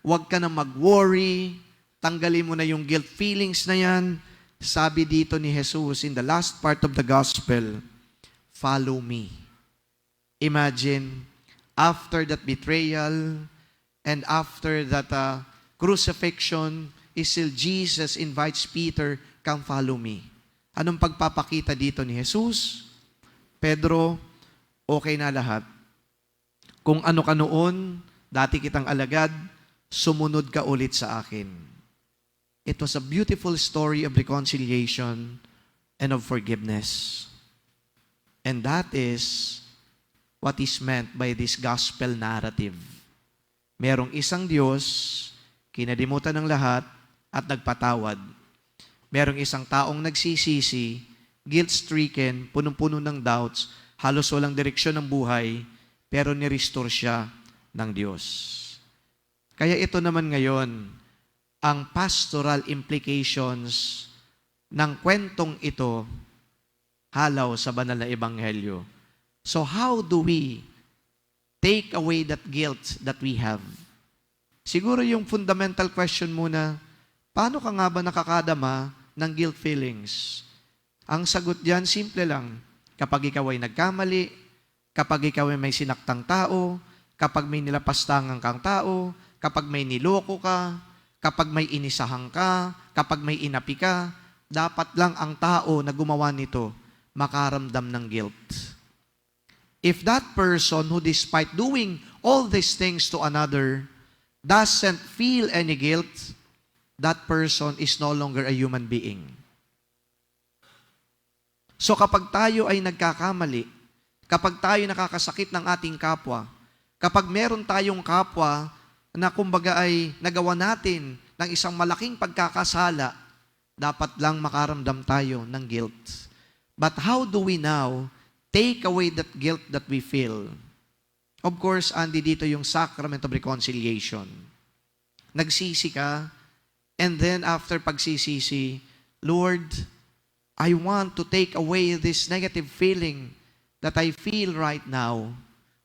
S7: huwag ka nang mag-worry, tanggalin mo na yung guilt feelings na yan. Sabi dito ni Jesus in the last part of the gospel, follow me. Imagine, after that betrayal and after that crucifixion, is still Jesus invites Peter, come follow me. Anong pagpapakita dito ni Jesus? Pedro, okay na lahat. Kung ano ka noon, dati kitang alagad, sumunod ka ulit sa akin. It was a beautiful story of reconciliation and of forgiveness. And that is what is meant by this gospel narrative. Merong isang Diyos, kinalimutan ng lahat, at nagpatawad. Merong isang taong nagsisisi, guilt-stricken, punong-puno ng doubts, halos walang direksyon ng buhay, pero ni-restore siya ng Diyos. Kaya ito naman ngayon, ang pastoral implications ng kwentong ito halaw sa banal na ebanghelyo. So how do we take away that guilt that we have? Siguro yung fundamental question muna, paano ka nga ba nakakadama ng guilt feelings? Ang sagot diyan, simple lang. Kapag ikaw ay nagkamali, kapag ikaw ay may sinaktang tao, kapag may nilapastangan kang tao, kapag may niloko ka, kapag may inisahang ka, kapag may inapi ka, dapat lang ang tao na gumawa nito makaramdam ng guilt. If that person who despite doing all these things to another doesn't feel any guilt, that person is no longer a human being. So kapag tayo ay nagkakamali, kapag tayo nakakasakit ng ating kapwa, kapag meron tayong kapwa na kumbaga ay nagawa natin ng isang malaking pagkakasala, dapat lang makaramdam tayo ng guilt. But how do we now take away that guilt that we feel? Of course, andi dito yung sacrament of reconciliation. Nagsisi ka, and then after pagsisisi, Lord, I want to take away this negative feeling that I feel right now.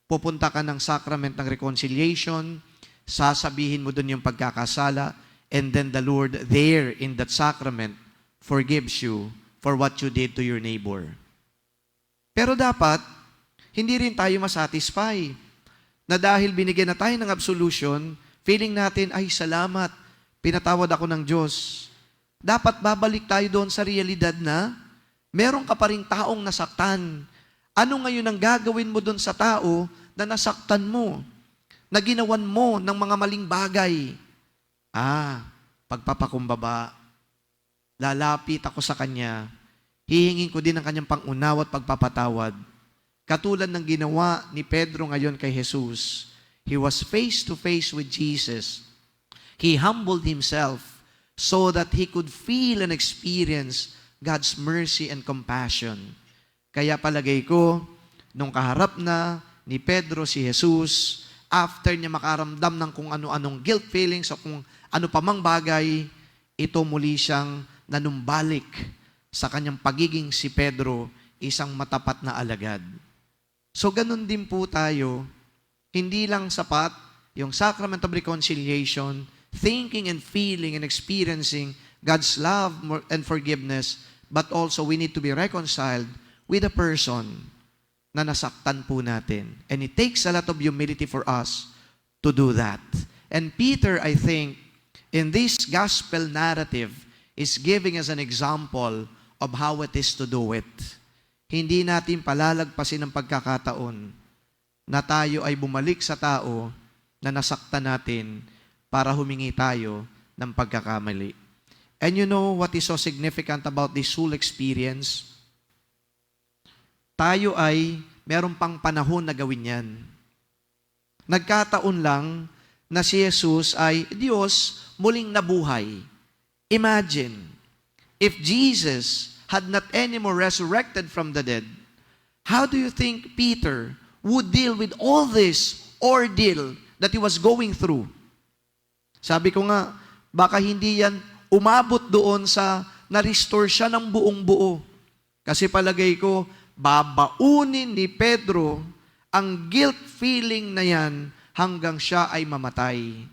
S7: Pupunta ka ng sacrament ng reconciliation, sasabihin mo dun yung pagkakasala, and then the Lord there in that sacrament forgives you for what you did to your neighbor. Pero dapat, hindi rin tayo masatisfy na dahil binigyan na tayo ng absolution, feeling natin, ay salamat, pinatawad ako ng Diyos. Dapat babalik tayo doon sa realidad na meron ka pa ring taong nasaktan. Ano ngayon ang gagawin mo doon sa tao na nasaktan mo, na ginawan mo ng mga maling bagay? Pagpapakumbaba, lalapit ako sa kanya, hihingin ko din ang kanyang pangunawa at pagpapatawad. Katulad ng ginawa ni Pedro ngayon kay Jesus. He was face to face with Jesus. He humbled himself so that he could feel and experience God's mercy and compassion. Kaya palagay ko, nung kaharap na ni Pedro si Jesus, after niya makaramdam ng kung ano-anong guilt feelings o kung ano pa mang bagay, ito muli siyang nanumbalik sa kanyang pagiging si Pedro, isang matapat na alagad. So ganun din po tayo, hindi lang sapat yung sacrament of reconciliation, thinking and feeling and experiencing God's love and forgiveness, but also we need to be reconciled with a person na nasaktan po natin. And it takes a lot of humility for us to do that. And Peter, I think, in this gospel narrative, is giving us an example of how it is to do it. Hindi natin palalagpasin ang pagkakataon na tayo ay bumalik sa tao na nasaktan natin para humingi tayo ng pagkakamali. And you know what is so significant about this whole experience? Tayo ay meron pang panahon na gawin yan. Nagkataon lang na si Jesus ay Diyos muling nabuhay. Imagine, if Jesus had not anymore resurrected from the dead, how do you think Peter would deal with all this ordeal that he was going through? Sabi ko nga, baka hindi yan umabot doon sa na-restore siya ng buong buo. Kasi palagay ko, babaunin ni Pedro ang guilt feeling na yan hanggang siya ay mamatay.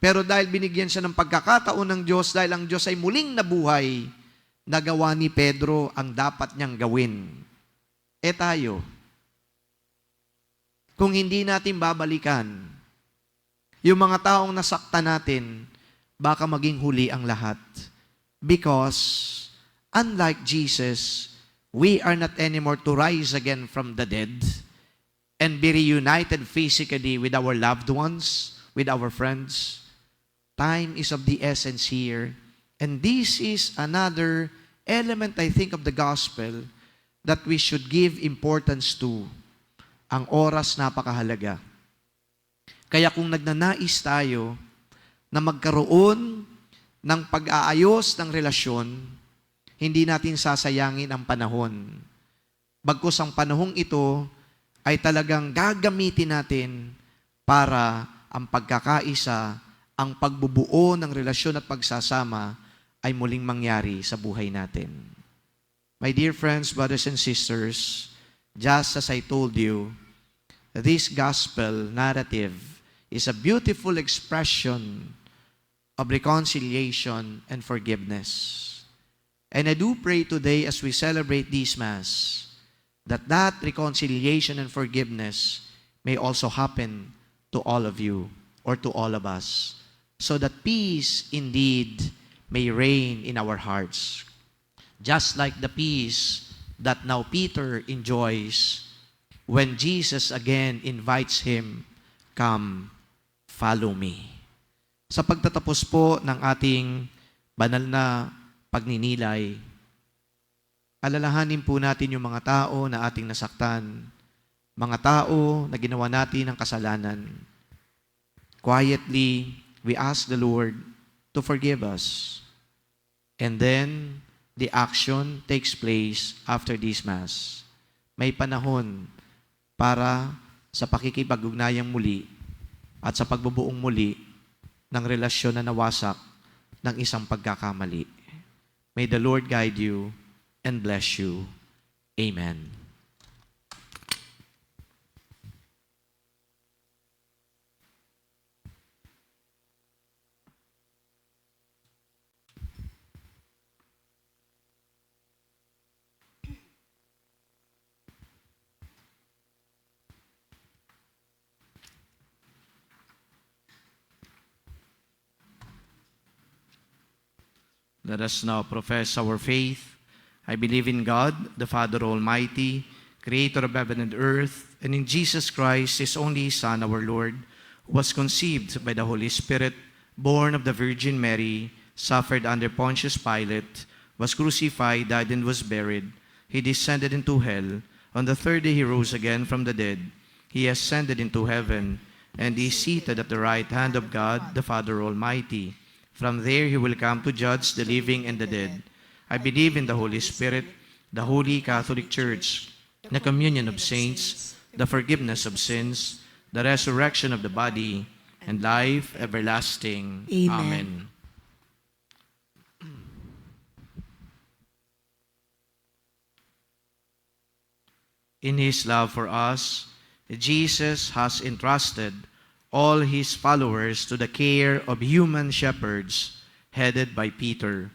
S7: Pero dahil binigyan siya ng pagkakataon ng Diyos, dahil ang Diyos ay muling nabuhay, nagawa ni Pedro ang dapat niyang gawin. Tayo, kung hindi natin babalikan, yung mga taong nasaktan natin, baka maging huli ang lahat. Because, unlike Jesus, we are not anymore to rise again from the dead and be reunited physically with our loved ones, with our friends. Time is of the essence here. And this is another element, I think, of the gospel that we should give importance to. Ang oras napakahalaga. Kaya kung nagnanais tayo na magkaroon ng pag-aayos ng relasyon, hindi natin sasayangin ang panahon. Bagkus ang panahong ito ay talagang gagamitin natin para ang pagkakaisa, ang pagbubuo ng relasyon at pagsasama ay muling mangyari sa buhay natin. My dear friends, brothers and sisters, just as I told you, this gospel narrative is a beautiful expression of reconciliation and forgiveness. And I do pray today as we celebrate this Mass, that reconciliation and forgiveness may also happen to all of you or to all of us. so that peace indeed may reign in our hearts. Just like the peace that now Peter enjoys when Jesus again invites him, "Come, follow me." Sa pagtatapos po ng ating banal na pagninilay, alalahanin po natin yung mga tao na ating nasaktan, mga tao na ginawa natin ng kasalanan. Quietly, we ask the Lord to forgive us. And then, the action takes place after this Mass. May panahon para sa pakikipag-ugnayang muli at sa pagbubuong muli ng relasyon na nawasak ng isang pagkakamali. May the Lord guide you and bless you. Amen.
S4: Let us now profess our faith. I believe in God, the Father Almighty, creator of heaven and earth, and in Jesus Christ, his only Son, our Lord, who was conceived by the Holy Spirit, born of the Virgin Mary, suffered under Pontius Pilate, was crucified, died, and was buried. He descended into hell. On the third day he rose again from the dead. He ascended into heaven, and is seated at the right hand of God, the Father Almighty. From there he will come to judge the living and the dead. I believe in the Holy Spirit, the Holy Catholic Church, the communion of saints, the forgiveness of sins, the resurrection of the body, and life everlasting.
S1: Amen.
S4: In his love for us, Jesus has entrusted all his followers to the care of human shepherds headed by Peter.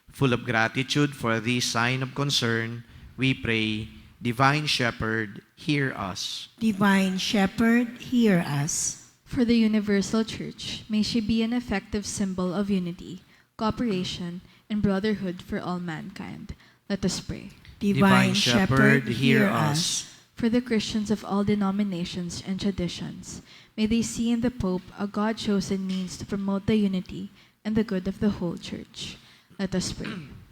S4: Full of gratitude for this sign of concern, we pray, Divine Shepherd, hear us.
S1: Divine Shepherd, hear us.
S8: For the universal church, may she be an effective symbol of unity, cooperation, and brotherhood for all mankind. Let us pray.
S1: Divine Shepherd, hear us.
S8: For the Christians of all denominations and traditions, may they see in the Pope a God-chosen means to promote the unity and the good of the whole church. Let us pray.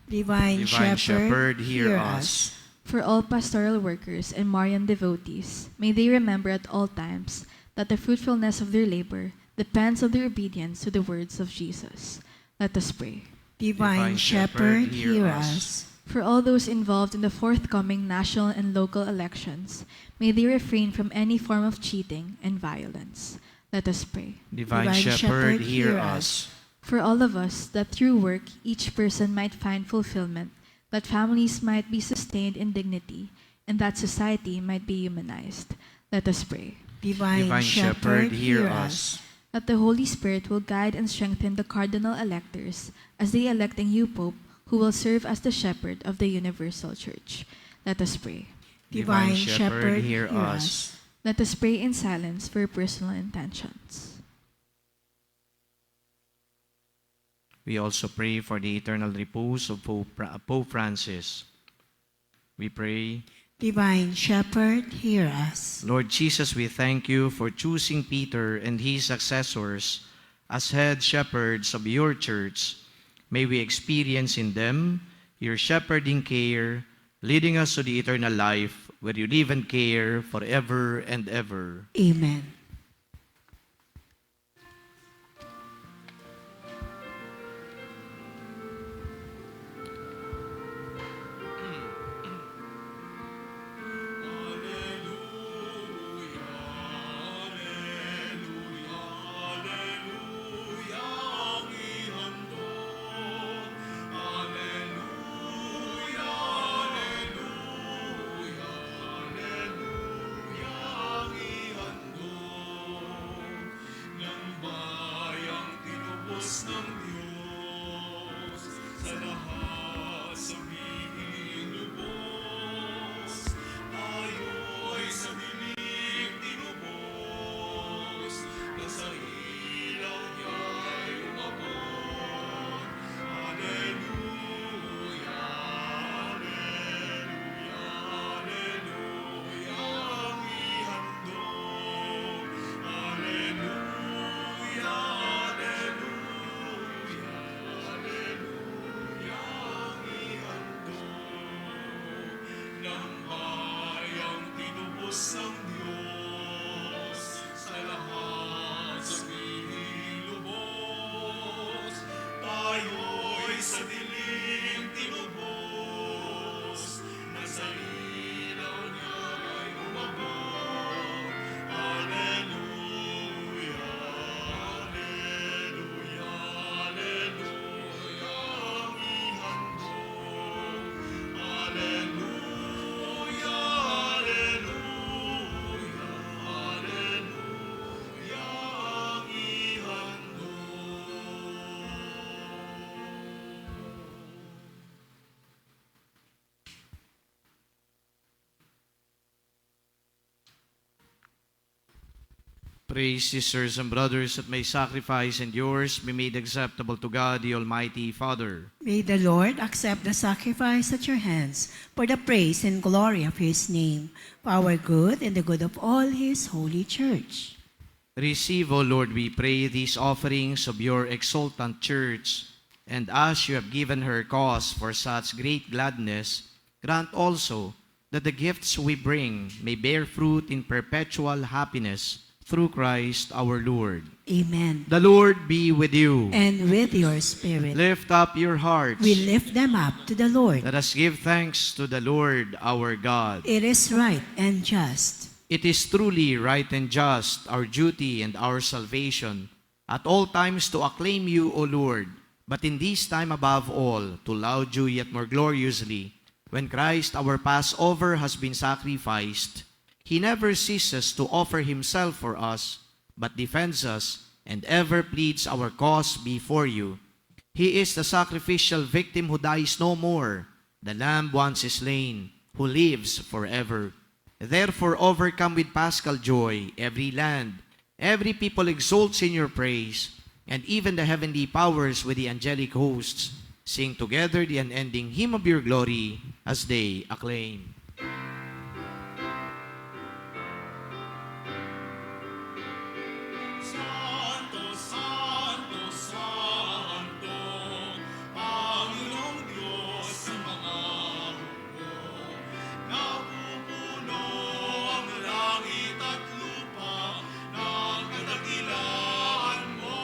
S1: Divine Shepherd, hear us.
S8: For all pastoral workers and Marian devotees, may they remember at all times that the fruitfulness of their labor depends on their obedience to the words of Jesus. Let us pray.
S1: Divine Shepherd, hear us.
S8: For all those involved in the forthcoming national and local elections, may they refrain from any form of cheating and violence. Let us pray.
S4: Divine Shepherd, hear us.
S8: For all of us, that through work each person might find fulfillment, that families might be sustained in dignity, and that society might be humanized. Let us pray.
S1: Divine Shepherd, hear us.
S8: That the Holy Spirit will guide and strengthen the cardinal electors as they elect a new Pope who will serve as the shepherd of the universal church. Let us pray.
S1: Divine Shepherd, hear us.
S8: Let us pray in silence for personal intentions.
S4: We also pray for the eternal repose of Pope Francis. We pray,
S1: Divine Shepherd, hear us.
S4: Lord Jesus, we thank you for choosing Peter and his successors as head shepherds of your church. May we experience in them your shepherding care, leading us to the eternal life where you live and care forever and ever.
S1: Amen.
S4: Pray, sisters and brothers, that my sacrifice and yours be made acceptable to God, the Almighty Father.
S1: May the Lord accept the sacrifice at your hands for the praise and glory of his name, for our good and the good of all his holy church.
S4: Receive, O Lord, we pray, these offerings of your exultant church, and as you have given her cause for such great gladness, grant also that the gifts we bring may bear fruit in perpetual happiness through Christ our Lord.
S1: Amen.
S4: The Lord be with you.
S1: And with your spirit,
S4: Lift up your hearts.
S1: we lift them up to the Lord.
S4: Let us give thanks to the Lord our God.
S1: It is right and just.
S4: It is truly right and just, our duty and our salvation, at all times to acclaim you, O Lord, but in this time above all, to laud you yet more gloriously, when Christ our Passover has been sacrificed. He never ceases to offer himself for us, but defends us and ever pleads our cause before you. He is the sacrificial victim who dies no more, the Lamb once slain, who lives forever. Therefore, overcome with paschal joy, every land, every people exults in your praise, and even the heavenly powers with the angelic hosts sing together the unending hymn of your glory as they acclaim.
S5: Santo, Santo, Santo, Panginoong Diyos ng mga hukbo. Napupuno ang langit at lupa ng kadakilaan mo.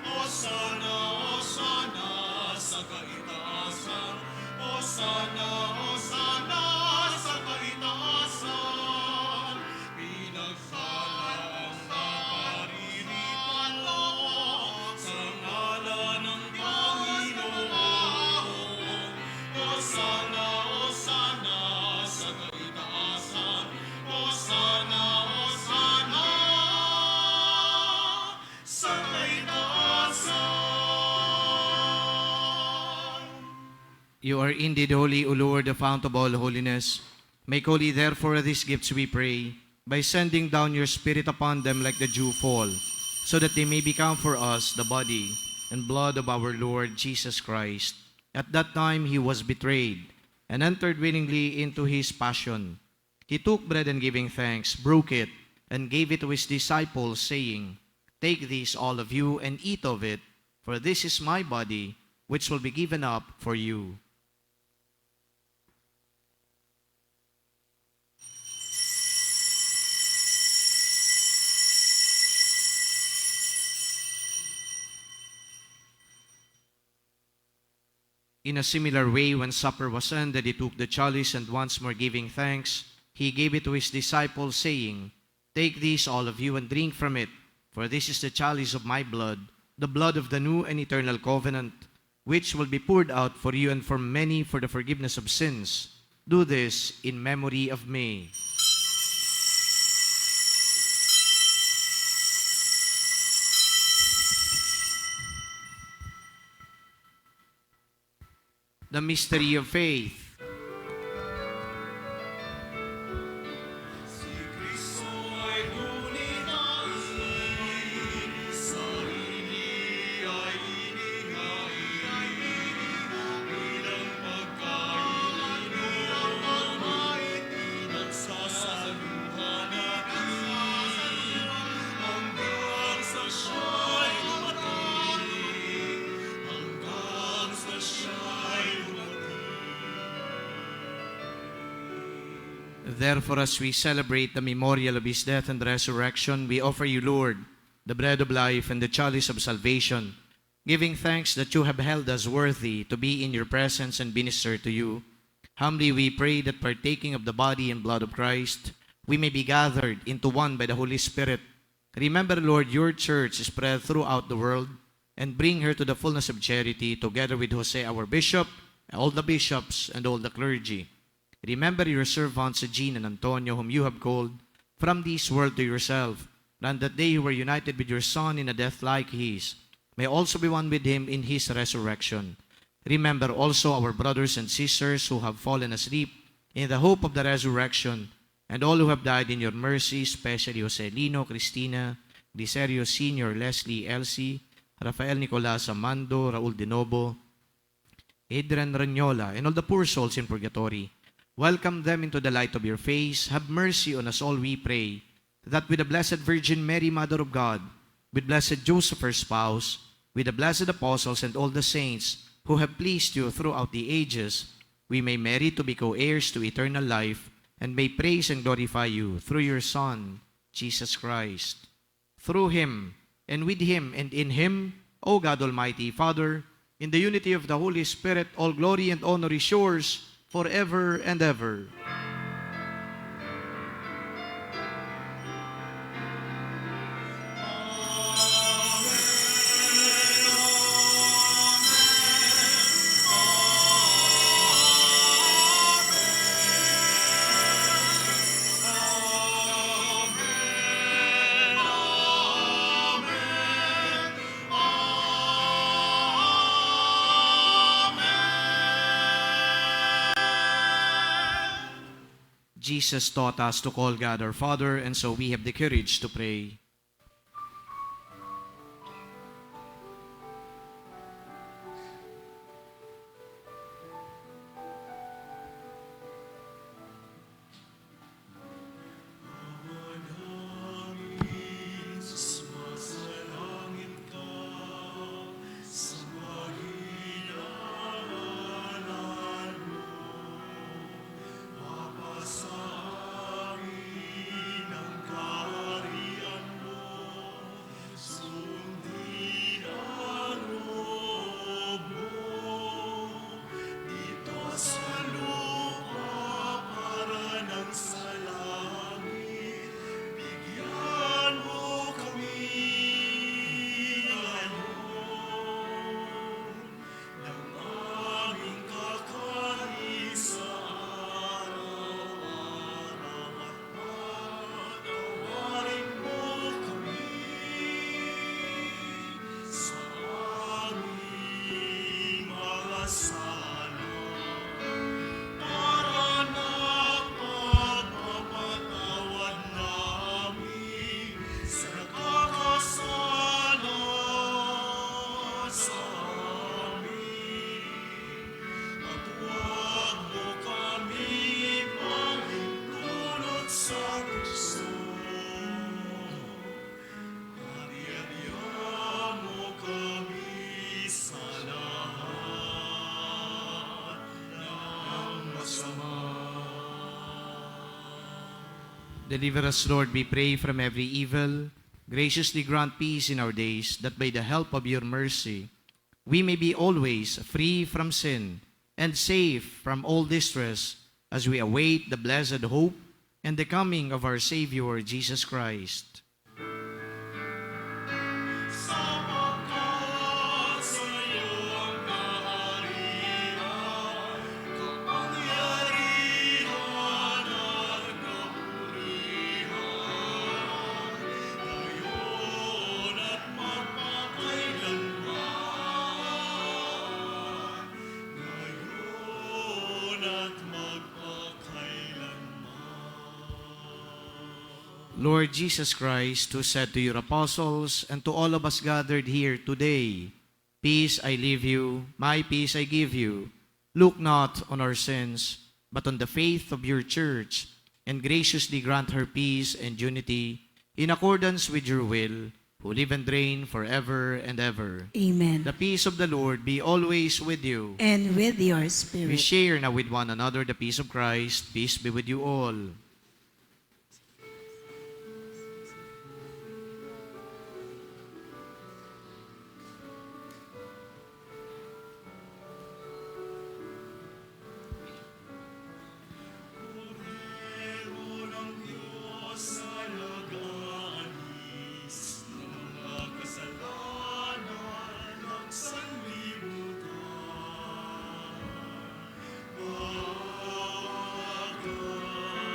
S5: Hosana, Hosana sa kaitaasan. Hosana, Hosana sa kaitaasan. Pinagsala ang kapariripan mo sa ngalan ng Panginoon. Hosana, Hosana sa kaitaasan. Hosana, Hosana sa kaitaasan.
S4: You are indeed holy, O Lord, the fount of all holiness. Make holy, therefore, these gifts, we pray, by sending down your Spirit upon them like the dew fall, so that they may become for us the body and blood of our Lord Jesus Christ. At that time he was betrayed, and entered willingly into his passion. He took bread and giving thanks, broke it, and gave it to his disciples, saying, Take this, all of you, and eat of it, for this is my body, which will be given up for you. In a similar way, when supper was ended, he took the chalice, and once more giving thanks, he gave it to his disciples, saying, Take this, all of you, and drink from it, for this is the chalice of my blood, the blood of the new and eternal covenant, which will be poured out for you and for many for the forgiveness of sins. Do this in memory of me. The mystery of faith.
S5: Si Kristo ay gunitahin, sarili ay inihain, bilang pagkain pinagsasaluhan natin, hanggang sa siya'y dumating, hanggang sa siya'y dumating.
S4: Therefore, as we celebrate the memorial of his death and resurrection, we offer you, Lord, the bread of life and the chalice of salvation, giving thanks that you have held us worthy to be in your presence and minister to you. Humbly we pray that partaking of the body and blood of Christ, we may be gathered into one by the Holy Spirit. Remember, Lord, your church spread throughout the world, and bring her to the fullness of charity, together with Jose, our bishop, all the bishops, and all the clergy. Remember your servants, Jean and Antonio, whom you have called from this world to yourself, and that they who were united with your Son in a death like his may also be one with him in his resurrection. Remember also our brothers and sisters who have fallen asleep in the hope of the resurrection, and all who have died in your mercy, especially Joselino, Cristina, Dicerio Sr., Leslie, Elsie, Rafael Nicolas Amando, Raul Dinobo, Adrian Ranyola, and all the poor souls in purgatory. Welcome them into the light of your face. Have mercy on us all, we pray, that with the Blessed Virgin Mary, Mother of God, with Blessed Joseph, her spouse, with the blessed apostles and all the saints who have pleased you throughout the ages, we may merit to be co-heirs to eternal life and may praise and glorify you through your Son, Jesus Christ. Through him, and with him, and in him, O God Almighty, Father, in the unity of the Holy Spirit, all glory and honor is yours forever and ever. Jesus taught us to call God our Father, and so we have the courage to pray. Deliver us, Lord, we pray, from every evil. Graciously grant peace in our days, that by the help of your mercy, we may be always free from sin and safe from all distress, as we await the blessed hope and the coming of our Savior, Jesus Christ. Lord Jesus Christ, who said to your apostles and to all of us gathered here today, "Peace I leave you, my peace I give you. Look not on our sins, but on the faith of your church, and graciously grant her peace and unity in accordance with your will, who live and reign forever and ever."
S1: Amen.
S4: The peace of the Lord be always with you.
S1: And with your
S4: We
S1: spirit.
S4: share now with one another the peace of Christ. Peace be with you all.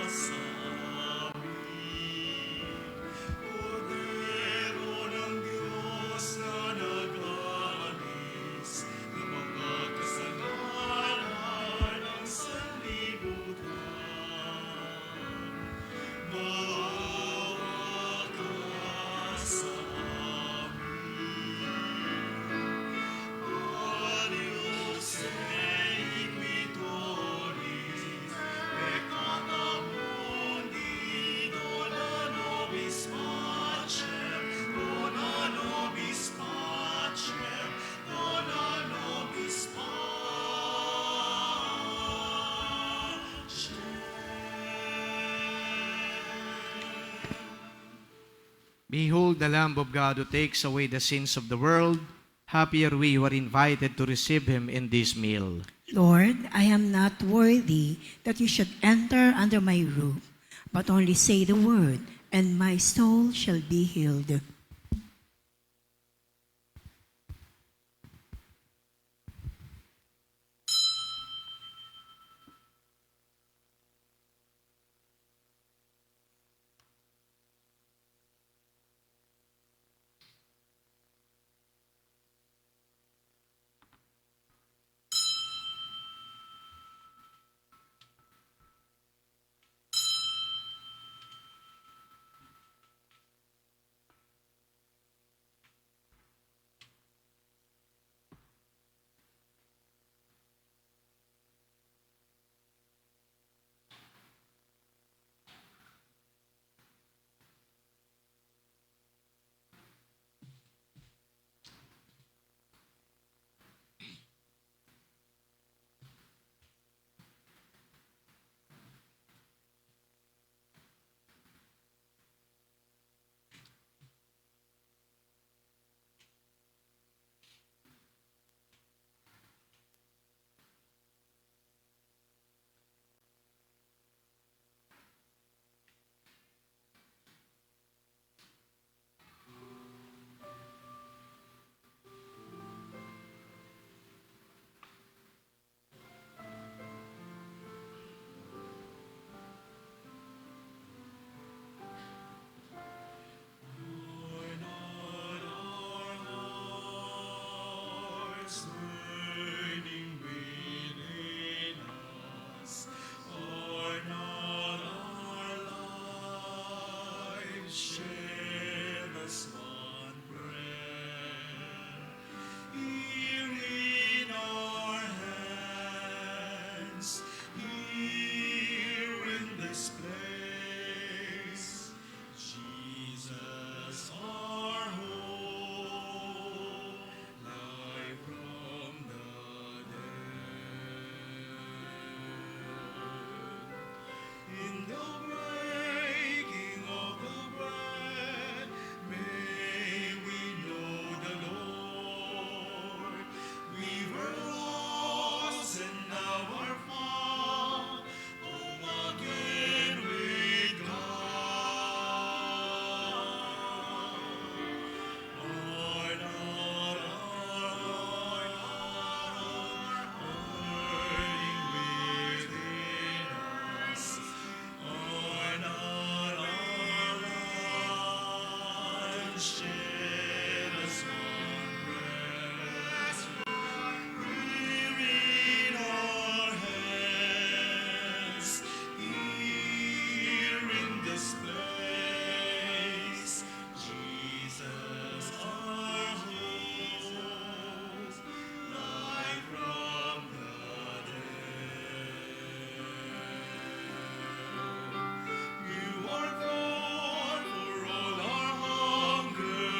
S5: Sa
S4: Behold the Lamb of God who takes away the sins of the world. Happy are we who are invited to receive him in this meal.
S1: Lord, I am not worthy that you should enter under my roof, but only say the word, and my soul shall be healed.
S5: Burning within us, are not our lives share as one bread? Here in our hands, here in this place, Jesus our hope, life from the dead. In the breaking of the bread, may we know the Lord. We were lost and now are found, home again with God. Are not our burning within us, are not our lives shed as one breath? We're in our hands, here in this place, Jesus our hope, life from the dead. You are born for all our hunger,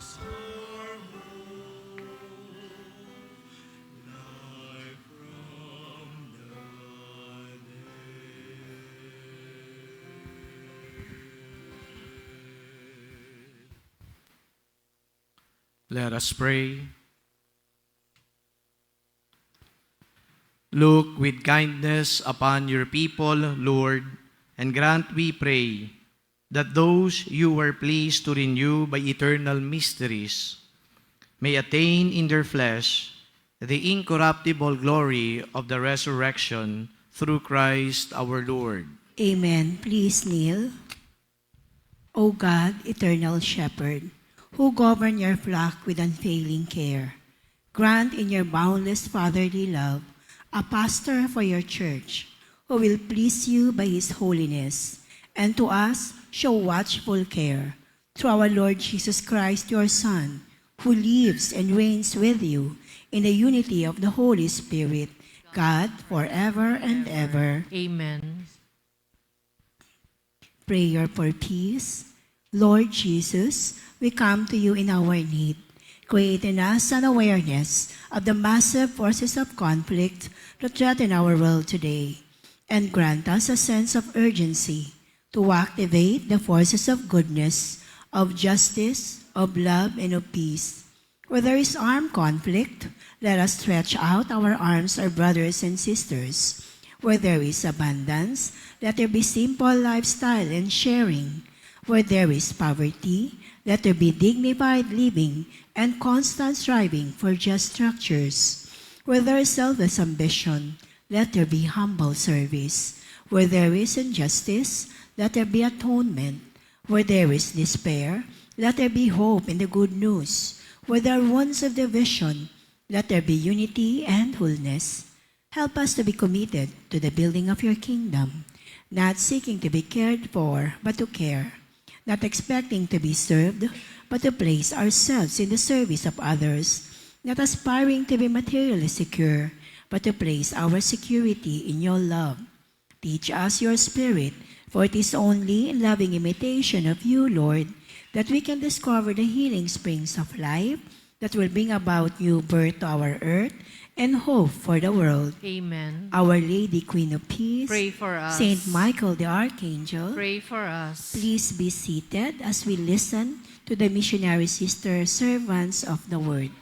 S5: our hope, life from the
S4: Let us pray. Look with kindness upon your people, Lord, and grant, we pray, that those you were pleased to renew by eternal mysteries may attain in their flesh the incorruptible glory of the resurrection through Christ our Lord.
S1: Amen. Please kneel. O God, eternal shepherd, who govern your flock with unfailing care, grant in your boundless fatherly love a pastor for your church, who will please you by his holiness, and to us show watchful care, through our Lord Jesus Christ, your Son, who lives and reigns with you in the unity of the Holy Spirit, God, forever and ever.
S3: Amen.
S1: Prayer for peace. Lord Jesus, we come to you in our need. Create in us an awareness of the massive forces of conflict that threaten our world today, and grant us a sense of urgency to activate the forces of goodness, of justice, of love, and of peace. Where there is armed conflict, let us stretch out our arms, our brothers and sisters. Where there is abundance, let there be simple lifestyle and sharing. Where there is poverty, let there be dignified living and constant striving for just structures. Where there is selfless ambition, let there be humble service. Where there is injustice, let there be atonement. Where there is despair, let there be hope in the good news. Where there are wounds of division, let there be unity and wholeness. Help us to be committed to the building of your kingdom, not seeking to be cared for, but to care, not expecting to be served, but to place ourselves in the service of others, not aspiring to be materially secure, but to place our security in your love. Teach us your spirit, for it is only in loving imitation of you, Lord, that we can discover the healing springs of life that will bring about new birth to our earth and hope for the world.
S3: Amen.
S1: Our Lady, Queen of Peace,
S3: Pray for us.
S1: Saint Michael the Archangel,
S3: Pray for us.
S1: please be seated as we listen to the missionary sister servants of the word.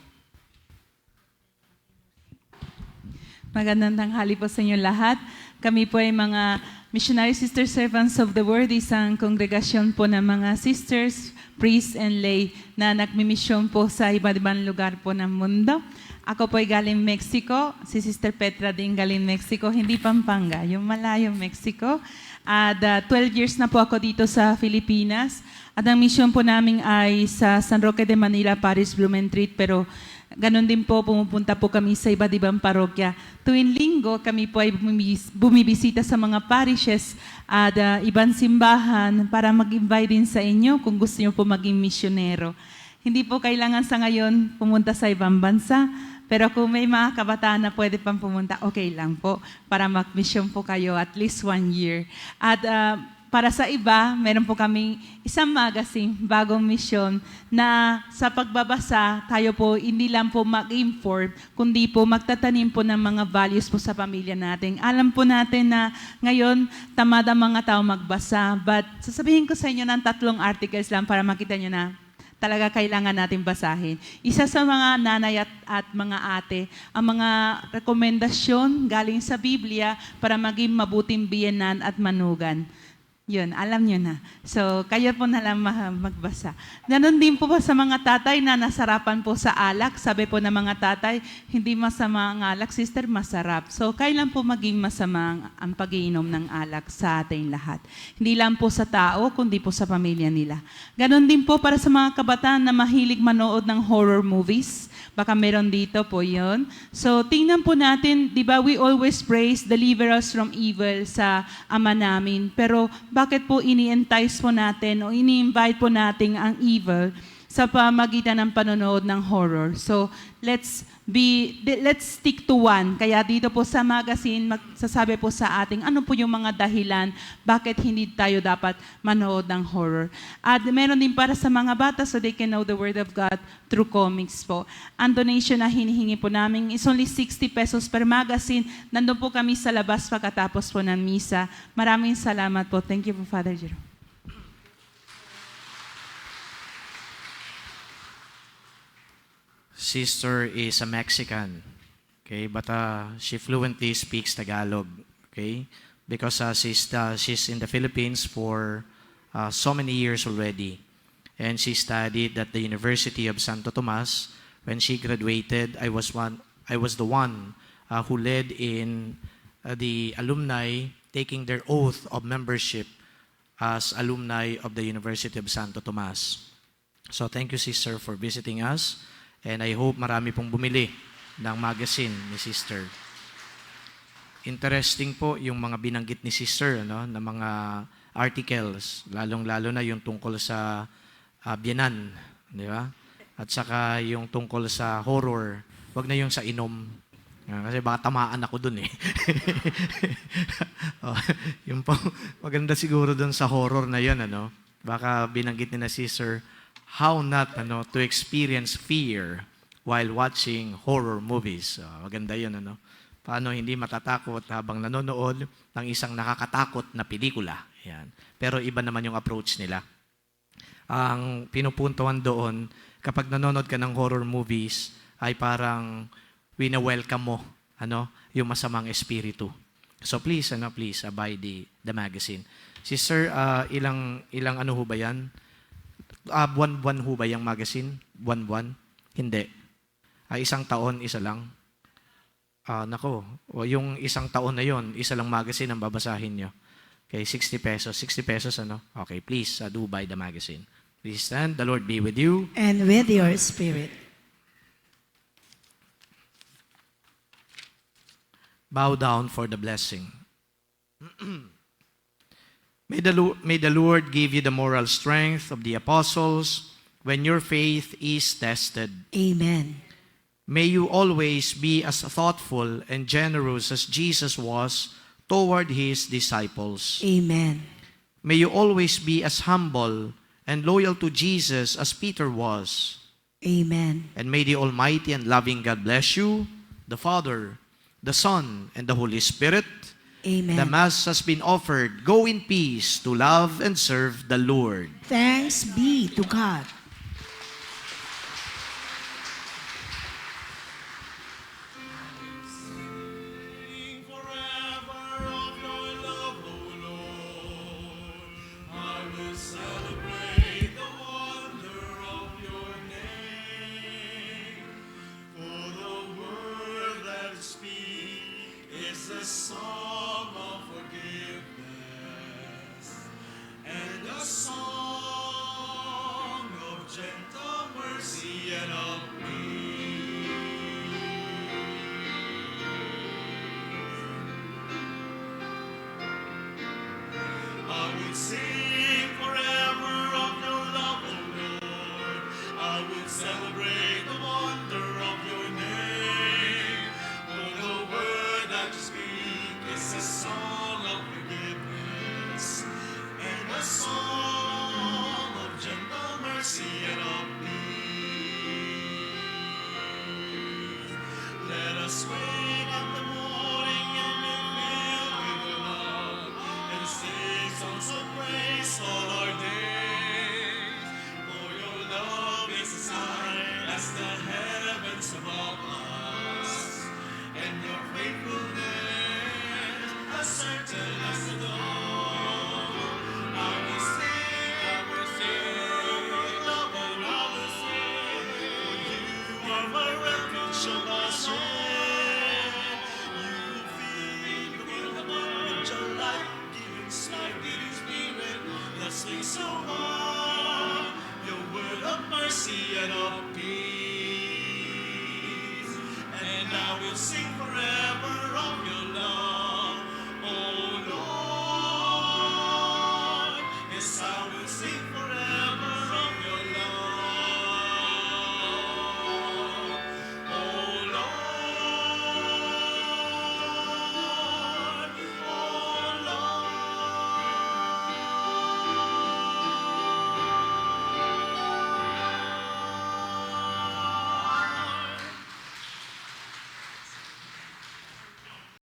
S9: Magandang tanghali po sa inyo lahat. Kami po ay mga Missionary Sister Servants of the Word, isang kongregasyon po ng mga sisters, priests, and lay na nagmimisyon po sa iba't ibang lugar po ng mundo. Ako po ay galing Mexico, si Sister Petra din galing Mexico, hindi Pampanga, yung malayong Mexico. At 12 years na po ako dito sa Pilipinas. At ang mission po namin ay sa San Roque de Manila, Paris, Blumentritt, pero ganon din po, pumupunta po kami sa iba't ibang parokya. Tuwing linggo, kami po ay bumibisita sa mga parishes at ibang simbahan para mag-invite din sa inyo kung gusto nyo po maging misyonero. Hindi po kailangan sa ngayon pumunta sa ibang bansa, pero kung may mga kabataan na pwede pang pumunta, okay lang po para mag-mission po kayo at least 1 year. At para sa iba, meron po kaming isang magazine, bagong misyon, na sa pagbabasa, tayo po hindi lang po mag-inform, kundi po magtatanim po ng mga values po sa pamilya natin. Alam po natin na ngayon, tamad ang mga tao magbasa, but sasabihin ko sa inyo ng 3 articles lang para makita nyo na talaga kailangan natin basahin. Isa sa mga nanay at mga ate, ang mga rekomendasyon galing sa Biblia para maging mabuting biyenan at manugan. Yun, alam nyo na. So, kayo po na lang magbasa. Ganon din po ba sa mga tatay na nasarapan po sa alak? Sabi po ng mga tatay, hindi masama ang alak, sister, masarap. So, kailan po maging masama ang pag-iinom ng alak sa ating lahat? Hindi lang po sa tao, kundi po sa pamilya nila. Ganon din po para sa mga kabataan na mahilig manood ng horror movies. Baka meron dito po yun. So, tingnan po natin, di ba, we always praise, deliver us from evil sa Ama namin. Pero, bakit po ini-entice po natin o ini-invite po natin ang evil sa pamagitan ng panonood ng horror. So, let's stick to one. Kaya dito po sa magazine, magsasabi po sa ating ano po yung mga dahilan bakit hindi tayo dapat manood ng horror. At meron din para sa mga bata so they can know the Word of God through comics po. Ang donation na hinihingi po namin is only 60 pesos per magazine. Nandun po kami sa labas pagkatapos po ng misa. Maraming salamat po. Thank you po, Father Jerome.
S4: Sister is a Mexican, okay, but she fluently speaks Tagalog, okay, because she's in the Philippines for so many years already, and she studied at the University of Santo Tomas. When she graduated, I was the one who led in the alumni taking their oath of membership as alumni of the University of Santo Tomas. So thank you, sister, for visiting us. And I hope marami pong bumili ng magazine ni Sister. Interesting po yung mga binanggit ni Sister, na mga articles, lalong-lalo na yung tungkol sa biyanan, di ba? At saka yung tungkol sa horror, wag na yung sa inom. Kasi baka tamaan ako dun eh. Yung po, maganda siguro dun sa horror na yun, baka binanggit ni na Sister, how not to experience fear while watching horror movies. Maganda yun. Paano hindi matatakot habang nanonood ng isang nakakatakot na pelikula. Yan. Pero iba naman yung approach nila. Ang pinupuntuhan doon, kapag nanonood ka ng horror movies, ay parang wina-welcome mo yung masamang espiritu. So please buy the magazine. Sister, ilang ano ho ba yan? Buwan-buwan ho ba yung magazine? Buwan-buwan? Hindi. Isang taon, isa lang. Yung isang taon na yon, isa lang magazine ang babasahin nyo. Okay, 60 pesos. 60 pesos, Okay, please, do buy the magazine. Please stand. The Lord be with you.
S1: And with your spirit.
S4: Bow down for the blessing. May the Lord give you the moral strength of the apostles when your faith is tested.
S1: Amen.
S4: May you always be as thoughtful and generous as Jesus was toward his disciples.
S1: Amen.
S4: May you always be as humble and loyal to Jesus as Peter was.
S1: Amen.
S4: And may the Almighty and loving God bless you, the Father, the Son, and the Holy Spirit.
S1: Amen.
S4: The Mass has been offered. Go in peace to love and serve the Lord.
S1: Thanks be to God.
S5: Sing forever of your love, O Lord. I will celebrate the wonder of your name. For the word that you speak is a song of forgiveness and a song of gentle mercy and of peace. I will sing forever of your love, O Lord. I will celebrate the wonder of your name. For the word that you speak is a song of forgiveness and a song of gentle mercy and of peace. Let us wake up the morning and be filled with your love and sing songs of praise all our days. For your love is as high as the heavens above us, and your faithfulness as certain as the dawn. I will sing, love, I will sing, for you are my refuge and my strength. You fill me with your life-giving spirit, bless me so hard, your word of mercy and of peace. And I will sing